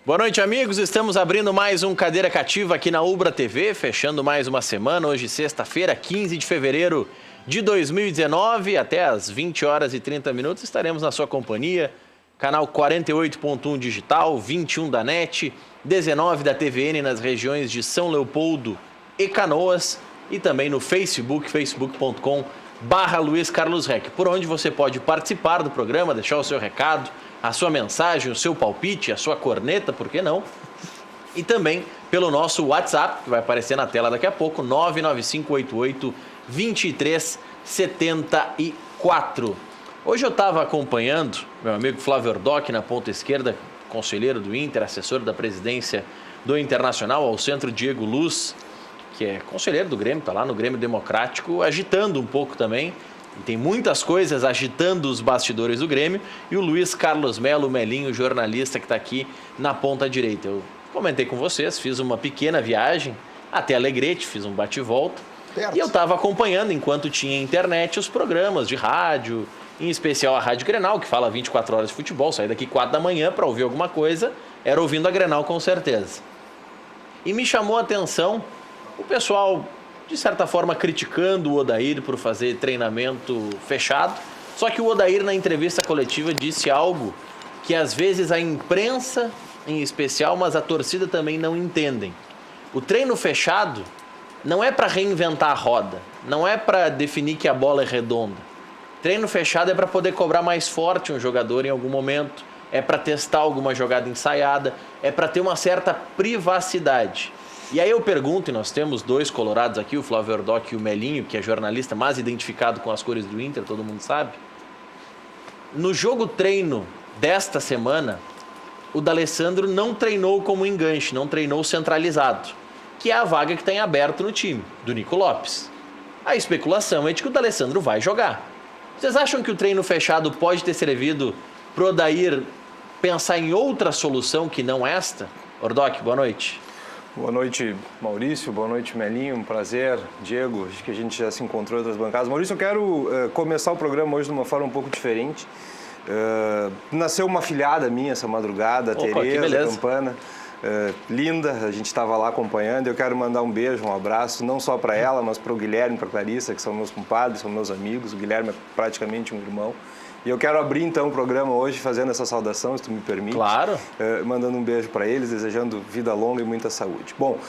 Boa noite, amigos. Estamos abrindo mais um Cadeira Cativa aqui na Ubra TV, fechando mais uma semana. Hoje, sexta-feira, 15 de fevereiro de 2019, até às 20 horas e 30 minutos, estaremos na sua companhia. Canal 48.1 digital, 21 da NET, 19 da TVN nas regiões de São Leopoldo e Canoas e também no Facebook, facebook.com/Luiz Carlos Reck, por onde você pode participar do programa, deixar o seu recado, a sua mensagem, o seu palpite, a sua corneta, por que não? E também pelo nosso WhatsApp, que vai aparecer na tela daqui a pouco, 99588-2374. Hoje eu estava acompanhando meu amigo Flávio Ordoc na ponta esquerda, conselheiro do Inter, assessor da presidência do Internacional, ao centro Diego Luz, que é conselheiro do Grêmio, está lá no Grêmio Democrático, agitando um pouco também. E tem muitas coisas agitando os bastidores do Grêmio. E o Luiz Carlos Melo, o Melinho, jornalista que está aqui na ponta direita. Eu comentei com vocês, fiz uma pequena viagem até Alegrete, fiz um bate-volta. E eu estava acompanhando, enquanto tinha internet, os programas de rádio, em especial a Rádio Grenal, que fala 24 horas de futebol. Saí daqui 4 da manhã para ouvir alguma coisa, era ouvindo a Grenal com certeza. E me chamou a atenção o pessoal, de certa forma, criticando o Odair por fazer treinamento fechado. Só que o Odair, na entrevista coletiva, disse algo que às vezes a imprensa, em especial, mas a torcida também não entendem. O treino fechado não é para reinventar a roda, não é para definir que a bola é redonda. Treino fechado é para poder cobrar mais forte um jogador em algum momento, é para testar alguma jogada ensaiada, é para ter uma certa privacidade. E aí eu pergunto, e nós temos dois colorados aqui, o Flávio Ordoc e o Melinho, que é jornalista mais identificado com as cores do Inter, todo mundo sabe. No jogo treino desta semana, o D'Alessandro não treinou como enganche, não treinou centralizado, que é a vaga que tem aberto no time, do Nico Lopes. A especulação é de que o D'Alessandro vai jogar. Vocês acham que o treino fechado pode ter servido para o Odair pensar em outra solução que não esta? Ordoc, boa noite. Boa noite, Maurício. Boa noite, Melinho. Um prazer. Diego, acho que a gente já se encontrou em outras bancadas. Maurício, eu quero começar o programa hoje de uma forma um pouco diferente. Nasceu uma filhada minha essa madrugada, Tereza Campana. Linda, a gente estava lá acompanhando. Eu quero mandar um beijo, um abraço, não só para ela, mas para o Guilherme e para a Clarissa, que são meus compadres, são meus amigos. O Guilherme é praticamente um irmão. E eu quero abrir, então, o programa hoje fazendo essa saudação, se tu me permite. Claro. Mandando um beijo para eles, desejando vida longa e muita saúde. Bom,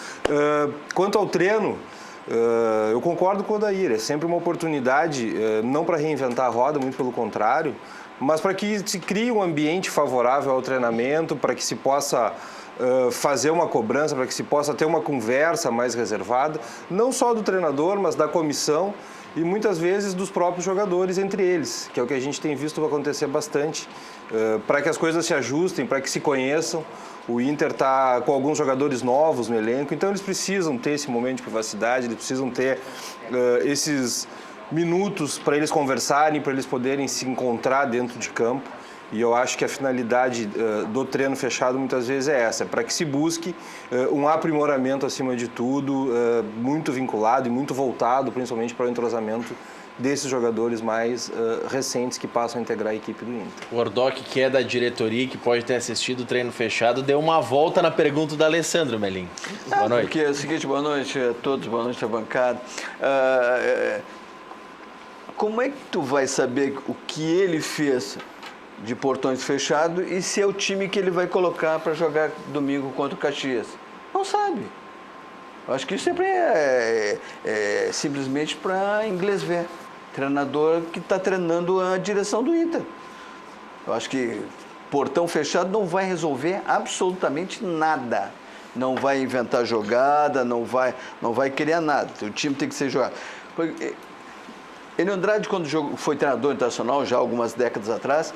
quanto ao treino, eu concordo com o Odair. É sempre uma oportunidade, não para reinventar a roda, muito pelo contrário, mas para que se crie um ambiente favorável ao treinamento, para que se possa fazer uma cobrança, para que se possa ter uma conversa mais reservada, não só do treinador, mas da comissão, e muitas vezes dos próprios jogadores entre eles, que é o que a gente tem visto acontecer bastante, para que as coisas se ajustem, para que se conheçam. O Inter está com alguns jogadores novos no elenco, então eles precisam ter esse momento de privacidade, eles precisam ter esses minutos para eles conversarem, para eles poderem se encontrar dentro de campo. E eu acho que a finalidade do treino fechado muitas vezes é essa, para que se busque um aprimoramento acima de tudo, muito vinculado e muito voltado principalmente para o entrosamento desses jogadores mais recentes que passam a integrar a equipe do Inter. O Ordoc, que é da diretoria, que pode ter assistido o treino fechado, deu uma volta na pergunta do Alessandro, Melim. Boa noite. Porque é o seguinte, boa noite a todos, boa noite à bancada. Como é que tu vai saber o que ele fez de portões fechados e se é o time que ele vai colocar para jogar domingo contra o Caxias? Não sabe. Eu acho que isso sempre é simplesmente para inglês ver. Treinador que está treinando a direção do Inter. Eu acho que portão fechado não vai resolver absolutamente nada. Não vai inventar jogada, não vai criar nada. O time tem que ser jogado. Enio Andrade, quando foi treinador internacional, já algumas décadas atrás,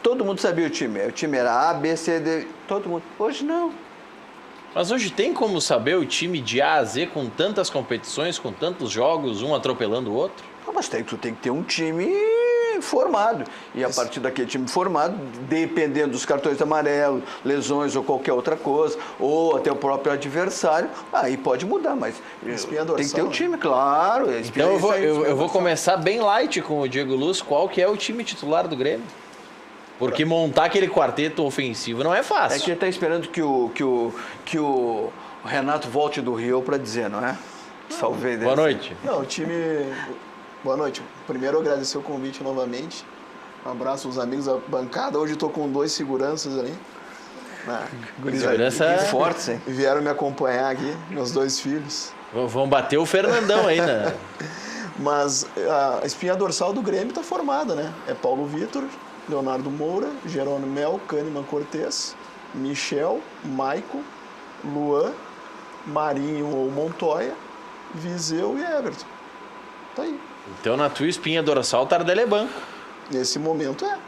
todo mundo sabia o time. O time era A, B, C, D, todo mundo. Hoje não. Mas hoje tem como saber o time de A a Z com tantas competições, com tantos jogos, um atropelando o outro? Mas tu tem que ter um time formado. E a partir daquele time formado, dependendo dos cartões amarelos, lesões ou qualquer outra coisa, ou até o próprio adversário, aí pode mudar, mas tem que ter um time, claro. Então eu vou começar bem light com o Diego Luz. Qual que é o time titular do Grêmio? Porque montar aquele quarteto ofensivo não é fácil. É que ele tá esperando que o Renato volte do Rio para dizer, não é? Salvei dele. Boa noite. Não, o time... Boa noite. Primeiro, agradecer o convite novamente. Um abraço aos amigos da bancada. Hoje estou com 2 seguranças ali. Segurança fortes, hein? Vieram me acompanhar aqui, meus 2 filhos. Vão bater o Fernandão aí, né? Mas a espinha dorsal do Grêmio está formada, né? É Paulo Vitor, Leonardo Moura, Jerônimo Mel, Kahneman Cortez, Michel, Maico, Luan, Marinho ou Montoya, Viseu e Everton. Tá aí. Então, na tua espinha dorsal, o Tardelli é banco. Nesse momento é.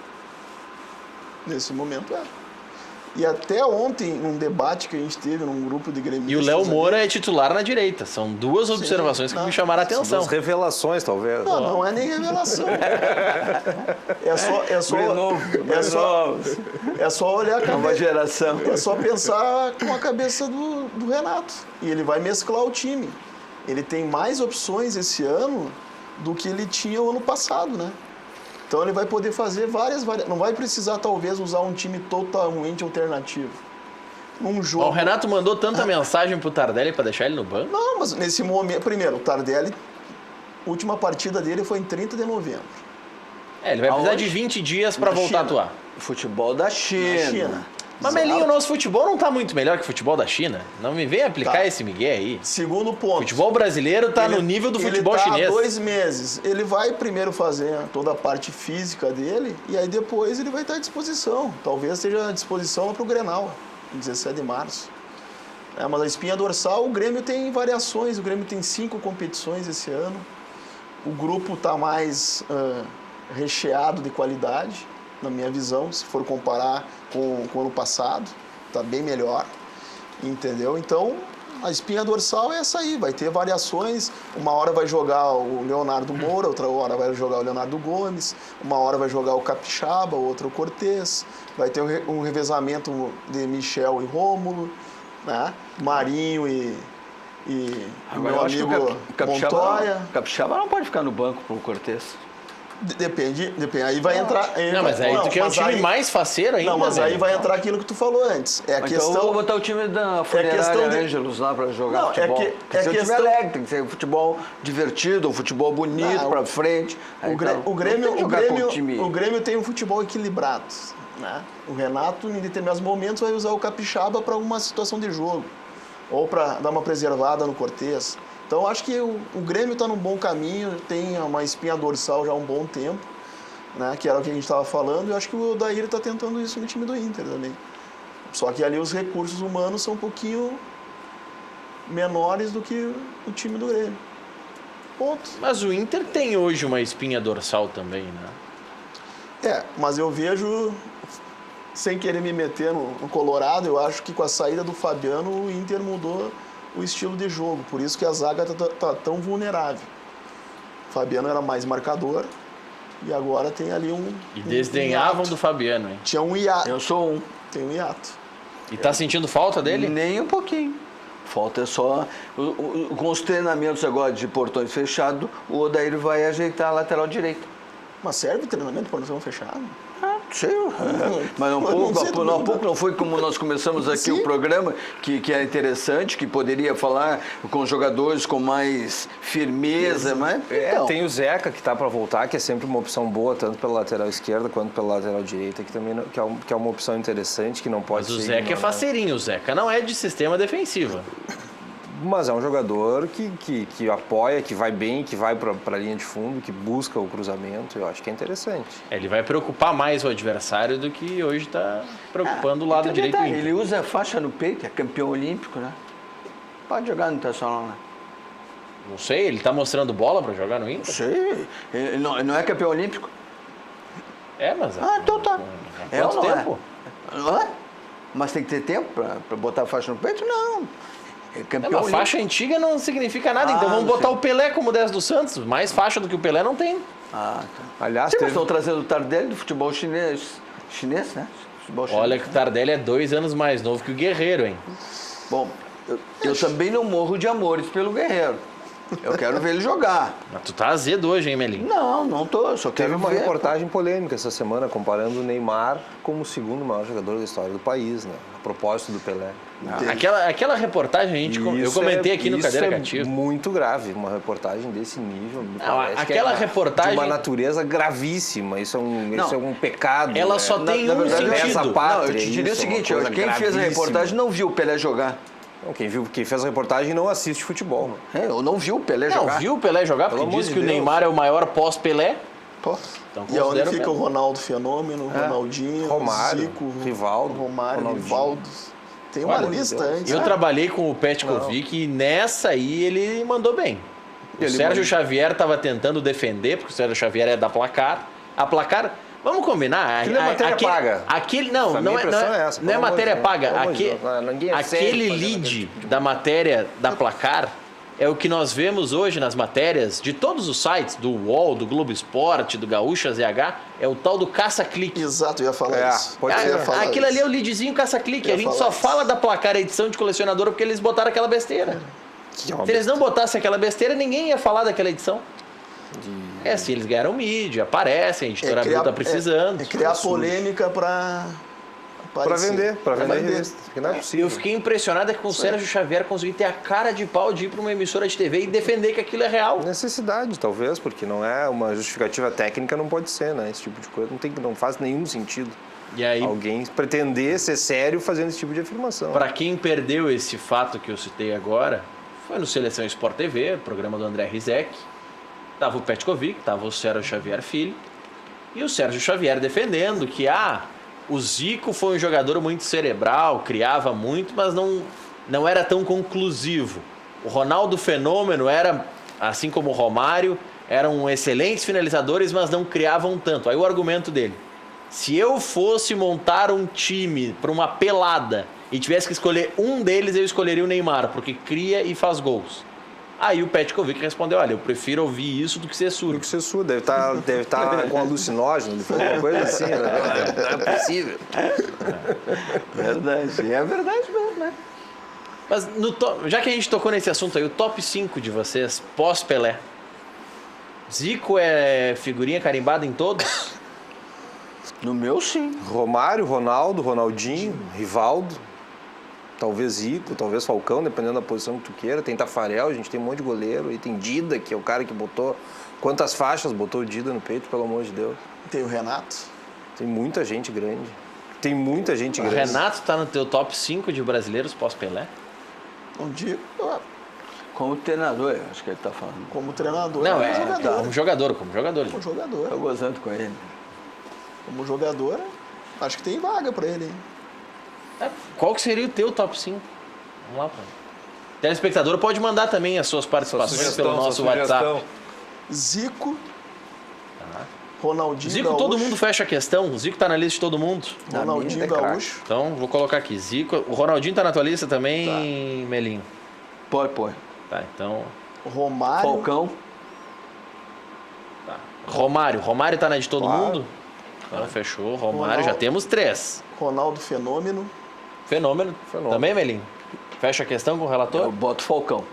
E até ontem, num debate que a gente teve num grupo de gremistas... E o Léo ali- Moura é titular na direita. São 2 observações que não. me chamaram a atenção. As revelações, talvez. Não é nem revelação. É só olhar a Nova cabeça. geração. É só pensar com a cabeça do Renato. E ele vai mesclar o time. Ele tem mais opções esse ano do que ele tinha o ano passado, né? Então ele vai poder fazer várias variações. Não vai precisar, talvez, usar um time totalmente alternativo. Num jogo... O Renato mandou tanta mensagem pro Tardelli pra deixar ele no banco. Não, mas nesse momento... Primeiro, o Tardelli, a última partida dele foi em 30 de novembro. Ele vai precisar Aonde? de 20 dias pra Na voltar a China. atuar. Futebol da China. Na China. Mas, Melinho, o nosso futebol não tá muito melhor que o futebol da China. Não me vem aplicar Tá. esse migué aí. Segundo O ponto. futebol brasileiro tá no nível do futebol ele tá chinês. há 2 meses. Ele vai primeiro fazer toda a parte física dele e aí depois ele vai estar à disposição. Talvez esteja à disposição para o Grenal, em 17 de março. Mas a espinha dorsal, o Grêmio tem variações. O Grêmio tem 5 competições esse ano. O grupo está mais recheado de qualidade, na minha visão, se for comparar com o ano passado. Está bem melhor, entendeu? Então, a espinha dorsal é essa aí, vai ter variações. Uma hora vai jogar o Leonardo Moura, outra hora vai jogar o Leonardo Gomes, uma hora vai jogar o Capixaba, outra o Cortez, vai ter um revezamento de Michel e Rômulo, né? Marinho e Agora, meu eu acho que amigo Montoya. o Capixaba não pode ficar no banco pro Cortez. Depende, aí vai entrar... Não, mas aí tu quer um mas time aí- mais faceiro ainda, Não, mas aí velho. vai entrar aquilo que tu falou antes. É a Então eu questão... vou botar o time da questão Funerária de- Ângelos lá pra jogar Não, futebol. é Tem que ser um questão- time alegre, tem que ser futebol divertido, um futebol bonito Não, pra frente. Aí, O então, não Grêmio, tem que jogar com time... o Grêmio tem um futebol equilibrado, né? O Renato, em determinados momentos, vai usar o Capixaba para alguma situação de jogo. Ou para dar uma preservada no Cortez. Então, acho que o Grêmio está num bom caminho, tem uma espinha dorsal já há um bom tempo, né? Que era o que a gente estava falando, e eu acho que o Odair está tentando isso no time do Inter também. Só que ali os recursos humanos são um pouquinho menores do que o time do Grêmio. Ponto. Mas o Inter tem hoje uma espinha dorsal também, né? Mas eu vejo, sem querer me meter no Colorado, eu acho que com a saída do Fabiano, o Inter mudou o estilo de jogo. Por isso que a zaga tá tão vulnerável. O Fabiano era mais marcador e agora tem ali um... E um desdenhavam hiato. do Fabiano, hein? Tinha um hiato. Eu sou um. Tem um hiato. E tá sentindo falta dele? Nem um pouquinho. Falta só... Com os treinamentos agora de portões fechados, o Odair vai ajeitar a lateral direita. Mas serve o treinamento para não fechado? Sim, mas Não sei também, um pouco não foi como nós começamos aqui Sim. o programa, que é interessante, que poderia falar com jogadores com mais firmeza, mas então, Tem o Zeca que está para voltar, que é sempre uma opção boa, tanto pela lateral esquerda quanto pela lateral direita, que também que é uma opção interessante, que não pode Mas o ser Zeca é ignorada. faceirinho, o Zeca não é de sistema defensivo. Mas é um jogador que apoia, que vai bem, que vai para a linha de fundo, que busca o cruzamento. Eu acho que é interessante. Ele vai preocupar mais o adversário do que hoje está preocupando o lado tem direito do detalhe, Inter. ele usa a faixa no peito, é campeão olímpico, né? Pode jogar no Internacional, né? Não sei, ele tá mostrando bola para jogar no Inter? Sim, ele não é campeão olímpico? É, mas... Então tá. Há quanto ou não tempo? Não é? Mas tem que ter tempo para botar a faixa no peito? Não. É É, campeão mas olímpico. faixa antiga não significa nada, então vamos não botar sei. o Pelé como 10 do Santos. Mais faixa do que o Pelé não tem. Tá. Aliás, Sim, mas teve... estão trazendo o Tardelli do futebol chinês, né? Futebol chinês. Olha que o Tardelli é 2 anos mais novo que o Guerreiro, hein? Bom, eu também não morro de amores pelo Guerreiro. Eu quero ver ele jogar. Mas tu tá azedo hoje, hein, Melinho? Não tô. Eu só Teve quero uma ver. reportagem polêmica essa semana comparando o Neymar como o segundo maior jogador da história do país, né? A propósito do Pelé. Aquela reportagem, eu comentei aqui no Cadeira Cativa. Muito grave, uma reportagem desse nível. me Não, parece que aquela é reportagem- de uma natureza gravíssima. Isso é um pecado. Ela né? só tem Na um verdade, sentido. Essa Não, pátria, eu te diria o isso é uma seguinte, coisa quem fez a gravíssima. reportagem não viu o Pelé jogar. Não, quem fez a reportagem não assiste futebol. Eu não vi o Pelé Não, jogar. viu o Pelé jogar? Porque Pelo amor diz de que o Deus. Neymar é o maior pós-Pelé. Pô. Então, E aonde considero fica mesmo. o Ronaldo Fenômeno, o Ronaldinho, Romário, o Zico, Rivaldo, Romário, Ronaldinho. Rivaldo. Tem uma Olha, lista antes. Eu trabalhei com o Petkovic e nessa aí ele mandou bem. O Ele Sérgio mandou. Xavier estava tentando defender, porque o Sérgio Xavier é da Placar. A Placar, vamos combinar. Aquilo é matéria paga. Aquele, não, A não minha é, não impressão é, é essa, não é pelo amor matéria de Deus, paga. pelo amor de Deus. Ninguém é sério Aquele fazendo lead aquele tipo de da matéria da Placar é o que nós vemos hoje nas matérias de todos os sites, do UOL, do Globo Esporte, do Gaúcha ZH, é o tal do caça-clique. Exato, eu ia falar É, isso. pode Eu ser. ia falar Aquilo ali é o isso. leadzinho caça-clique. Eu A ia gente falar só isso. fala da Placar edição de colecionadora porque eles botaram aquela besteira. Que é uma Se eles não botassem aquela besteira, ninguém ia falar daquela edição. É assim, eles ganharam mídia, aparecem, a editora Abril tá precisando. É criar polêmica pra vender revista. Porque não é possível. Eu fiquei impressionado que com o Sérgio Xavier consegui ter a cara de pau de ir para uma emissora de TV e defender que aquilo é real. Necessidade, talvez, porque não é uma justificativa técnica, não pode ser, né? Esse tipo de coisa não faz nenhum sentido. E aí, Alguém pretender ser sério fazendo esse tipo de afirmação. para quem perdeu esse fato que eu citei agora, foi no Seleção Sport TV, programa do André Rizek. Tava o Petkovic, tava o Sérgio Xavier Filho. E o Sérgio Xavier defendendo que o Zico foi um jogador muito cerebral, criava muito, mas não era tão conclusivo. O Ronaldo Fenômeno era, assim como o Romário, eram excelentes finalizadores, mas não criavam tanto. Aí o argumento dele: se eu fosse montar um time para uma pelada e tivesse que escolher um deles, eu escolheria o Neymar, porque cria e faz gols. Aí o Petkovic respondeu: olha, eu prefiro ouvir isso do que ser surdo. Do que ser surdo, deve estar com alucinógeno, ele falou uma coisa assim, né? Não é possível. Verdade. É verdade mesmo, né? Mas já que a gente tocou nesse assunto aí, o top 5 de vocês, pós-Pelé. Zico é figurinha carimbada em todos? No meu, sim. Romário, Ronaldo, Ronaldinho, Rivaldo, talvez Zico, talvez Falcão, dependendo da posição que tu queira. Tem Tafarel, a gente tem um monte de goleiro. E tem Dida, que é o cara que botou... Quantas faixas botou o Dida no peito, pelo amor de Deus. Tem o Renato. Tem muita gente grande. Tem muita gente O grande. Renato tá no teu top 5 de brasileiros pós-Pelé? Não digo Como treinador, eu acho que ele tá falando. como treinador, Não, como jogador. como jogador. Como jogador. Tô gozando com ele. Como jogador, acho que tem vaga pra ele, hein? Qual que seria o teu top 5? Vamos lá, pô. Telespectador pode mandar também as suas participações pelo nosso WhatsApp. Zico, Ronaldinho Zico, Gaúcho. todo mundo fecha a questão. O Zico tá na lista de todo mundo. Ronaldinho é craque. Gaúcho. Então, vou colocar aqui. Zico. O Ronaldinho tá na tua lista também, Melinho? Pode. Tá, então... Romário. Falcão. Tá. Romário tá na de todo Claro. mundo? Então, fechou. Romário, Ronaldo. já temos 3. Ronaldo Fenômeno. Fenômeno. Também, Melinho? Fecha a questão com o Eu relator? boto Falcão.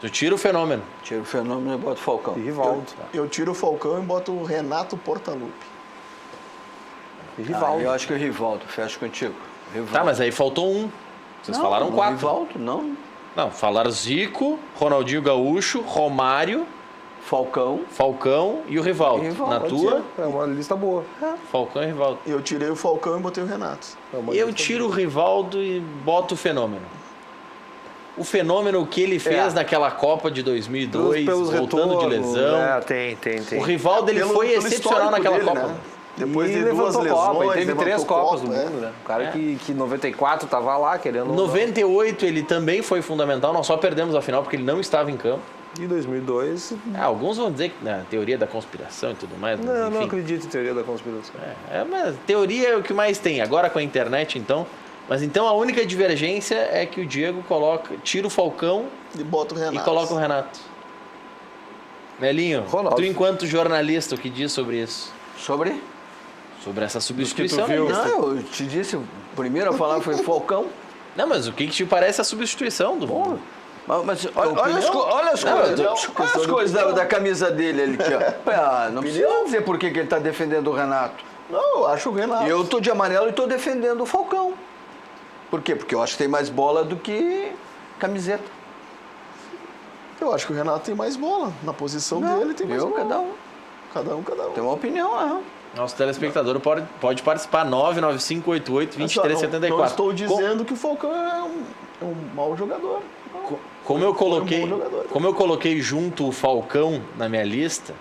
Tu tira o Fenômeno. Tiro o Fenômeno e boto Falcão. E Rivaldo. Eu tiro o Falcão e boto o Renato Portaluppi. E Rivaldo. Eu acho que o Rivaldo, fecho contigo. Rivaldo. Tá, mas aí faltou um. Vocês falaram 4. Rivaldo, não. Não, falaram Zico, Ronaldinho Gaúcho, Romário, Falcão. Falcão e o Rivaldo. E Rivaldo, Na Pode tua, ser. É uma lista boa. Falcão e Rivaldo. Eu tirei o Falcão e botei o Renato. É uma Eu lista tiro o Rivaldo e boto o Fenômeno. O Fenômeno, o que ele fez naquela Copa de 2002, voltando de lesão. Tem. O Rivaldo, ele foi excepcional histórico naquela dele, Copa. né? Depois E de duas levantou lesões, Copa, e teve levantou 3 Copas Copa, do mundo, né? O cara que em 94 tava lá querendo... Em 98 ele também foi fundamental, nós só perdemos a final porque ele não estava em campo. E 2002... Alguns vão dizer que na teoria da conspiração e tudo mais, mas Não, não enfim. acredito em teoria da conspiração. Mas teoria é o que mais tem, agora com a internet então. Mas então a única divergência é que o Diego tira o Falcão E bota o Renato. e coloca o Renato. Melinho, Ronaldo. tu enquanto jornalista, o que diz sobre isso? Sobre? Sobre essa substituição? viu. né? Não, eu te disse, o primeiro a falar foi Falcão. Não, mas o que te parece a substituição do Mas olha as coisas da camisa dele ali, aqui, ó. Não precisa dizer por que ele está defendendo o Renato. Não, eu acho o Renato. Eu tô de amarelo e tô defendendo o Falcão. Por quê? Porque eu acho que tem mais bola do que camiseta. Eu acho que o Renato tem mais bola. Na posição dele tem mais bola. Cada um. Tem uma opinião, Nosso telespectador pode participar, 99588-2374. Não estou dizendo que o Falcão é um mau jogador. Como eu coloquei junto o Falcão na minha lista,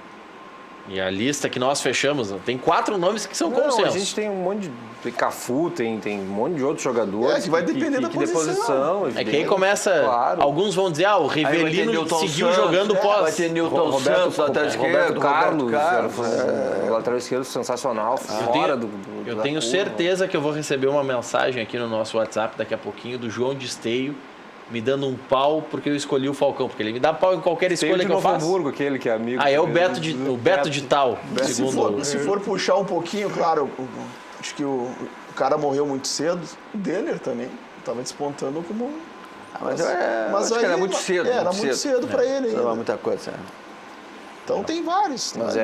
e a lista que nós fechamos, tem 4 nomes que são consensos. A gente tem um monte de Cafu, tem um monte de outros jogadores. Que vai depender da posição. É que aí começa, claro. Alguns vão dizer, o Rivelino seguiu jogando pós. Vai ter Newton Santos, lateral esquerdo, Carlos, lateral esquerdo sensacional, Eu tenho certeza que eu vou receber uma mensagem aqui no nosso WhatsApp daqui a pouquinho do João de Esteio, me dando um pau porque eu escolhi o Falcão, porque ele me dá pau em qualquer escolha que eu faço. Hamburgo, aquele que é amigo. É o Beto de Tal, segundo. Se for puxar um pouquinho, claro, acho que o cara morreu muito cedo. O Denner também estava despontando como... Mas acho que era muito cedo. Era muito cedo para ele ainda. Não muita coisa. Então tem vários. Mas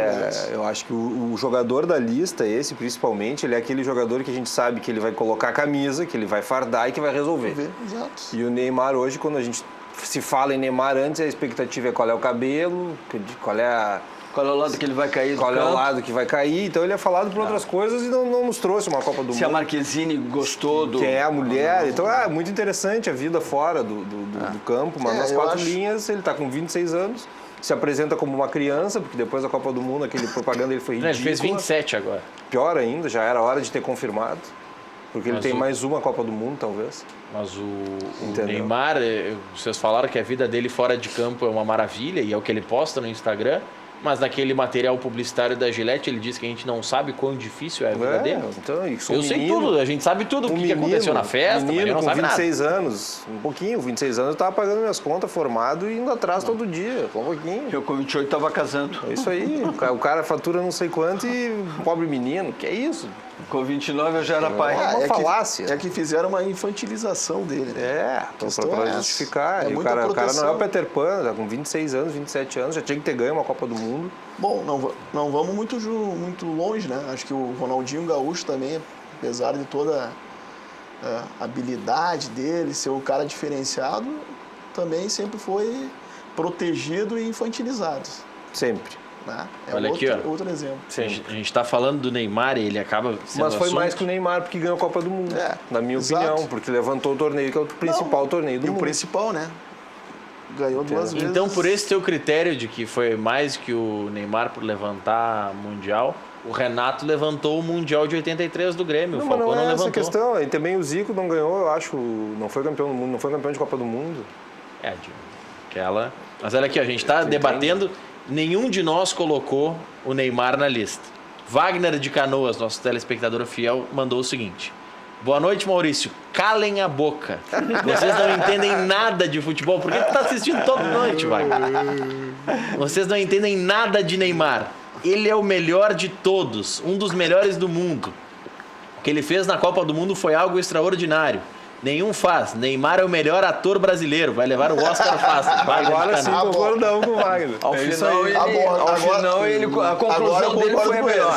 eu acho que o jogador da lista, esse principalmente, ele é aquele jogador que a gente sabe que ele vai colocar a camisa, que ele vai fardar e que vai resolver. Exato. E o Neymar hoje, quando a gente se fala em Neymar antes, a expectativa é qual é o cabelo, qual é o lado que ele vai cair. Qual é o lado que vai cair. Então ele é falado por outras coisas e não nos trouxe uma Copa do Mundo. Se a Marquezine gostou do... Que é a mulher. Então é muito interessante a vida fora do campo, mas nas 4 linhas ele está com 26 anos. Se apresenta como uma criança, porque depois da Copa do Mundo, aquele propaganda ele foi ridículo. Ele fez 27 agora. Pior ainda, já era hora de ter confirmado. Porque ele tem mais uma Copa do Mundo, talvez. Mas o Neymar, vocês falaram que a vida dele fora de campo é uma maravilha, e é o que ele posta no Instagram. Mas naquele material publicitário da Gillette, ele diz que a gente não sabe quão difícil é a vida dele. Então, eu sei tudo, a gente sabe tudo o que aconteceu na festa, mas ele não sabe nada. 26 anos, 26 anos, eu estava pagando minhas contas, formado e indo atrás todo dia, um pouquinho. Eu com 28 estava casando. É isso aí, o cara fatura não sei quanto e pobre menino, que é isso? Com 29 eu já era pai. É uma falácia. É que fizeram uma infantilização dele, né? Para justificar. E o cara não é o Peter Pan, tá com 26 anos, 27 anos, já tinha que ter ganho uma Copa do Mundo. Bom, não vamos muito longe, né? Acho que o Ronaldinho Gaúcho também, apesar de toda a habilidade dele, ser um cara diferenciado, também sempre foi protegido e infantilizado. Sempre. Né? Olha aqui, outro exemplo. A gente está falando do Neymar e ele acaba sendo Mas foi mais que o Neymar porque ganhou a Copa do Mundo, na minha opinião, porque levantou o torneio, que é o principal torneio do mundo. E o principal, né? Ganhou 2 vezes. Então, por esse teu critério de que foi mais que o Neymar por levantar Mundial, o Renato levantou o Mundial de 83 do Grêmio. Não, o Falcão mas não é levantou. Essa questão. E também o Zico não ganhou, eu acho, não foi campeão do mundo, não foi campeão de Copa do Mundo. Mas olha aqui, a gente está debatendo, nenhum de nós colocou o Neymar na lista. Wagner de Canoas, nosso telespectador fiel, mandou o seguinte: boa noite, Maurício. Calem a boca. Vocês não entendem nada de futebol. Por que tu tá assistindo toda noite, Wagner? Vocês não entendem nada de Neymar. Ele é o melhor de todos, um dos melhores do mundo. O que ele fez na Copa do Mundo foi algo extraordinário. Nenhum faz. Neymar é o melhor ator brasileiro. Vai levar o Oscar fácil. Agora sim, concordamos com o Wagner. Ao final, a conclusão dele foi a melhor.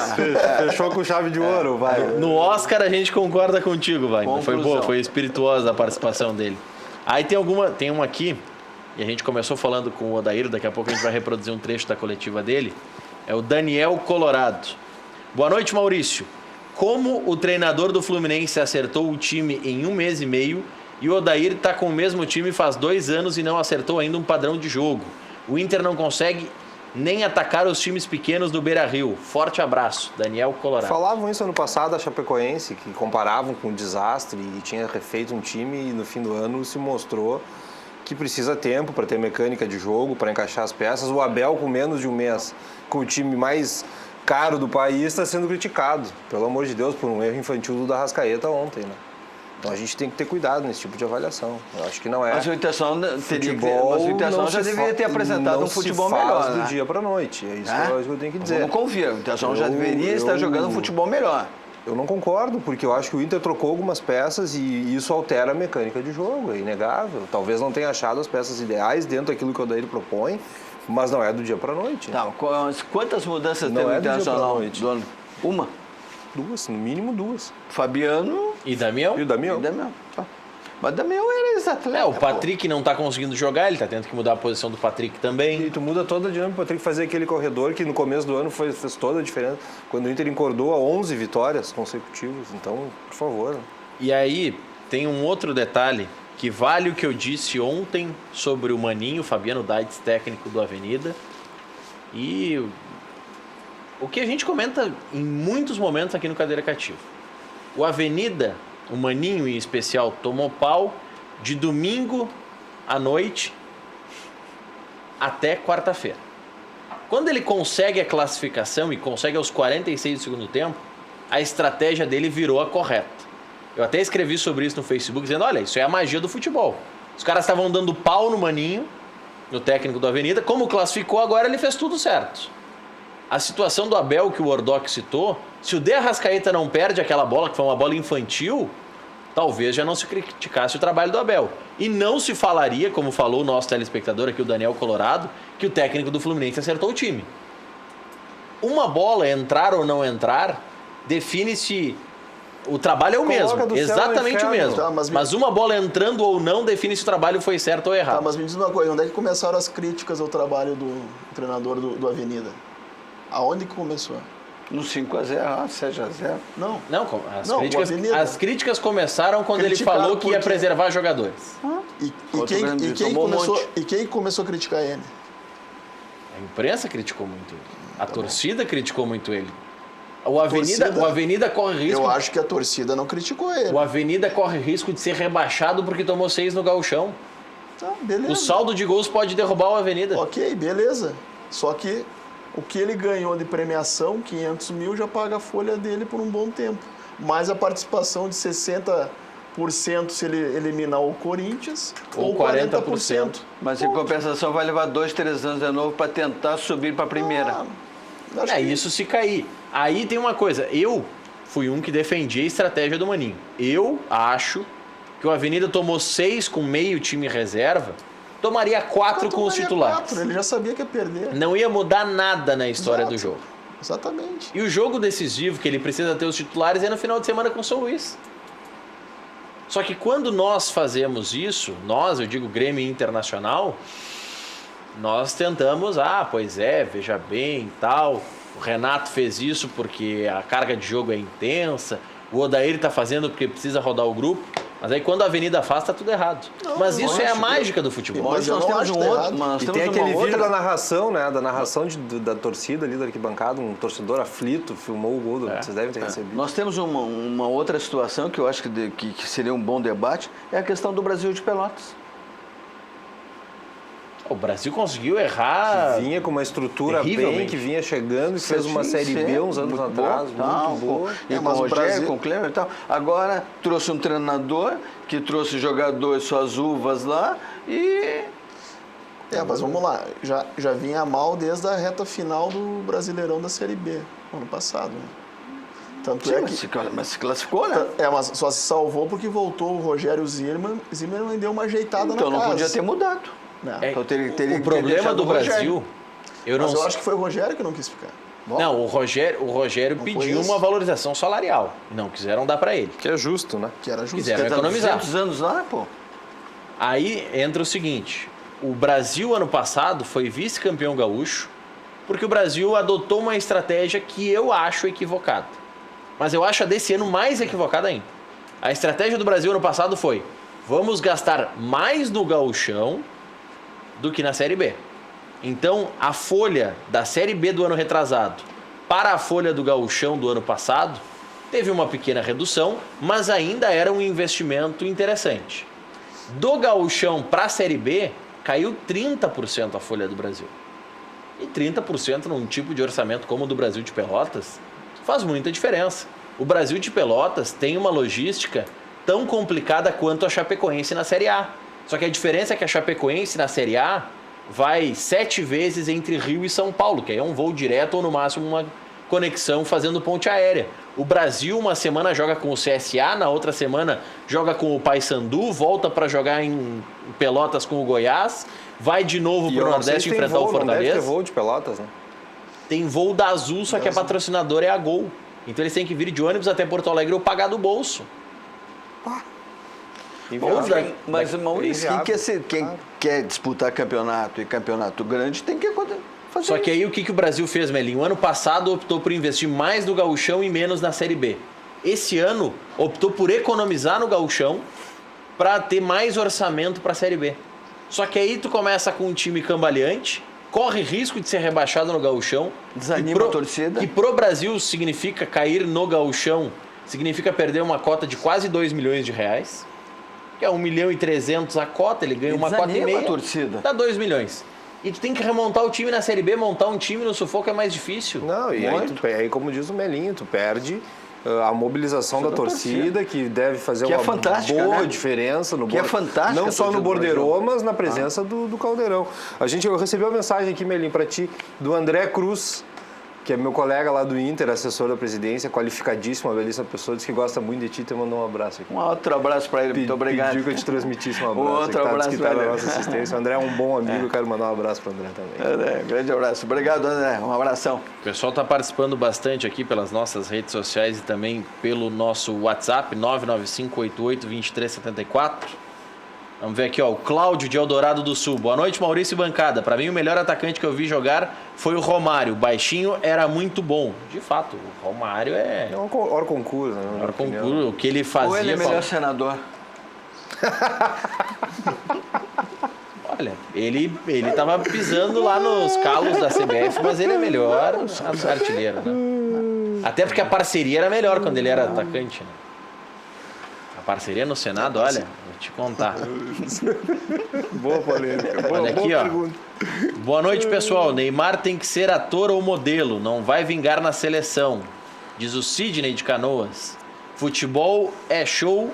Fechou com chave de ouro, vai. No Oscar a gente concorda contigo, Wagner. Foi boa, foi espirituosa a participação dele. Aí tem uma aqui, e a gente começou falando com o Odair, daqui a pouco a gente vai reproduzir um trecho da coletiva dele. É o Daniel Colorado. Boa noite, Maurício. Como o treinador do Fluminense acertou o time em 1 mês e meio e o Odair está com o mesmo time faz 2 anos e não acertou ainda um padrão de jogo. O Inter não consegue nem atacar os times pequenos do Beira-Rio. Forte abraço, Daniel Colorado. Falavam isso ano passado a Chapecoense, que comparavam com um desastre e tinha refeito um time e no fim do ano se mostrou que precisa tempo para ter mecânica de jogo, para encaixar as peças. O Abel, com menos de 1 mês, com o time mais caro do país, está sendo criticado, pelo amor de Deus, por um erro infantil do Arrascaeta ontem, né? Então a gente tem que ter cuidado nesse tipo de avaliação. Eu acho que não é. Mas o Internacional já deveria ter apresentado um futebol melhor, do dia para a noite. É isso que eu tenho que dizer. Eu não confio. O Internacional já deveria estar jogando um futebol melhor. Eu não concordo, porque eu acho que o Inter trocou algumas peças e isso altera a mecânica de jogo, é inegável. Talvez não tenha achado as peças ideais dentro daquilo que o Odair propõe, mas não é do dia para a noite. Tá, quantas mudanças Não teve é no do dia pra Internacional noite. do ano? Uma? 2, no mínimo 2. Fabiano E Damião? E o Damião? e Damião. Tá. Mas Damião era ex-atleta. O Patrick não tá conseguindo jogar, ele tá tendo que mudar a posição do Patrick também. E tu muda toda a dinâmica, tem que fazer aquele corredor que no começo do ano fez toda a diferença. Quando o Inter encordou a 11 vitórias consecutivas, então, por favor. E aí, tem um outro detalhe que vale o que eu disse ontem sobre o Maninho, Fabiano Daitz, técnico do Avenida. E o que a gente comenta em muitos momentos aqui no Cadeira Cativa. O Avenida, o Maninho em especial, tomou pau de domingo à noite até quarta-feira. Quando ele consegue a classificação e consegue aos 46 do segundo tempo, a estratégia dele virou a correta. Eu até escrevi sobre isso no Facebook, dizendo, olha, isso é a magia do futebol. Os caras estavam dando pau no Maninho, no técnico do Avenida, como classificou agora, ele fez tudo certo. A situação do Abel que o Ordoc citou, se o De Arrascaeta não perde aquela bola, que foi uma bola infantil, talvez já não se criticasse o trabalho do Abel. E não se falaria, como falou o nosso telespectador aqui, o Daniel Colorado, que o técnico do Fluminense acertou o time. Uma bola, entrar ou não entrar, define-se... O trabalho é o Coloca mesmo, do céu exatamente ao o inferno. mesmo. Tá, mas uma bola entrando ou não define se o trabalho foi certo ou errado. Tá, mas me diz uma coisa, onde é que começaram as críticas ao trabalho do treinador do Avenida? Aonde que começou? No 5-0, 7-0. Não. Não, Não, o Avenida. as críticas começaram quando ele Criticaram falou que ia porque- preservar jogadores. E Outro grande, tomou um monte. quem começou a criticar ele? A imprensa criticou muito ele. A torcida criticou muito ele. O Avenida corre risco. Eu acho que a torcida não criticou ele. O Avenida corre risco de ser rebaixado porque tomou 6 no gauchão. Tá, beleza. O saldo de gols pode derrubar o Avenida. Ok, beleza. Só que o que ele ganhou de premiação, 500 mil, já paga a folha dele por um bom tempo. Mais a participação de 60% se ele eliminar o Corinthians, Ou ou 40%. Mas em compensação vai levar 2, 3 anos de novo para tentar subir para a primeira. Acho É que- isso se cair. Aí tem uma coisa, eu fui um que defendia a estratégia do Maninho. Eu acho que o Avenida tomou 6 com meio time reserva, tomaria 4 com os Tomaria titulares. 4, ele já sabia que ia perder. Não ia mudar nada na história Exato. do jogo. Exatamente. E o jogo decisivo, que ele precisa ter os titulares, é no final de semana com o São Luís. Só que quando nós fazemos isso, nós, eu digo Grêmio Internacional, nós tentamos, pois é, veja bem e tal. O Renato fez isso porque a carga de jogo é intensa. O Odair está fazendo porque precisa rodar o grupo. Mas aí quando a Avenida faz, tá tudo errado. Mas eu isso é a acho, mágica do futebol. Mas eu nós não temos acho um que tá outro, errado. mas nós E temos tem uma aquele vídeo outra... da narração, né? Da narração da torcida ali da arquibancada, um torcedor aflito filmou o gol, vocês devem ter recebido. Nós temos uma outra situação que eu acho que seria um bom debate, é a questão do Brasil de Pelotas. O Brasil conseguiu errar. Vinha com uma estrutura bem, terrivelmente. que vinha chegando e fez uma Série B uns anos muito atrás, boa, muito boa. E com mas o o Rogério, Brasil- com o Cleber e tal. Agora trouxe um treinador que trouxe jogadores suas uvas lá e... Mas vamos lá, já vinha mal desde a reta final do Brasileirão da Série B, ano passado. Né? Tanto Sim, é mas, que... mas se classificou, né? mas só se salvou porque voltou o Rogério Zimmermann e deu uma ajeitada Então na não casa. podia ter mudado. Não. Então teria o que ter problema deixado do o Rogério. Brasil, eu não Mas eu sei. acho que foi o Rogério que não quis ficar. Não, o Rogério Não pediu foi isso? uma valorização salarial. Não quiseram dar para ele. Que é justo, né? Que era justo. Quiseram Quer dar economizar. 200 anos lá, pô. Aí entra o seguinte: o Brasil ano passado foi vice-campeão gaúcho porque o Brasil adotou uma estratégia que eu acho equivocada. Mas eu acho a desse ano mais equivocada ainda. A estratégia do Brasil ano passado foi: vamos gastar mais no gauchão do que na Série B. Então, a folha da Série B do ano retrasado para a folha do gauchão do ano passado teve uma pequena redução, mas ainda era um investimento interessante. Do gauchão para a Série B, caiu 30% a folha do Brasil. E 30% num tipo de orçamento como o do Brasil de Pelotas faz muita diferença. O Brasil de Pelotas tem uma logística tão complicada quanto a Chapecoense na Série A. Só que a diferença é que a Chapecoense na Série A vai 7 vezes entre Rio e São Paulo, que aí é um voo direto ou no máximo conexão fazendo ponte aérea. O Brasil uma semana joga com o CSA, na outra semana joga com o Paysandu, volta para jogar em Pelotas com o Goiás, vai de novo para o Nordeste enfrentar o Fortaleza. Não deve ter voo de Pelotas, né? Tem voo da Azul, só que a patrocinadora é a Gol. Então eles têm que vir de ônibus até Porto Alegre ou pagar do bolso. Mas, Maurício, quem quer disputar campeonato e campeonato grande tem que fazer. Só que aí o que o Brasil fez, Melinho? O ano passado optou por investir mais no Gauchão e menos na Série B. Esse ano optou por economizar no Gauchão para ter mais orçamento para a Série B. Só que aí tu começa com um time cambaleante, corre risco de ser rebaixado no Gauchão. Desanima a torcida. E pro Brasil significa cair no Gauchão, significa perder uma cota de quase 2 milhões de reais, que é 1.300.000 a cota, ele ganha uma cota e meia, a torcida. Dá 2 milhões. E tu tem que remontar o time na Série B, montar um time no sufoco é mais difícil. Não, e aí, como diz o Melinho, tu perde a mobilização da torcida, que deve fazer uma boa diferença no não só no Bordeiro, mas na presença do Caldeirão. Eu recebi uma mensagem aqui, Melinho, para ti, do André Cruz, que é meu colega lá do Inter, assessor da presidência, qualificadíssimo, uma belíssima pessoa, disse que gosta muito de ti, te mandou um abraço aqui. Um outro abraço para ele, muito obrigado. Pediu que eu te transmitisse um abraço. Outro abraço para ele. Nossa assistência. O André é um bom amigo, eu quero mandar um abraço para o André também. Grande abraço. Obrigado, André. Um abração. O pessoal está participando bastante aqui pelas nossas redes sociais e também pelo nosso WhatsApp, 995882374. Vamos ver aqui, ó, o Cláudio de Eldorado do Sul. Boa noite, Maurício e bancada. Para mim, o melhor atacante que eu vi jogar foi o Romário. O baixinho era muito bom. De fato, o Romário é... É um hors concurso, né? Hors concurso, o que ele fazia... Ou ele é melhor senador. Olha, ele tava pisando lá nos calos da CBF, mas ele é melhor artilheiro, né? Até porque a parceria era melhor quando ele era atacante, né? A parceria no Senado, olha, vou te contar. Boa polêmica. Olha aqui, ó. Boa noite, pessoal. Neymar tem que ser ator ou modelo, não vai vingar na seleção. Diz o Sidney de Canoas. Futebol é show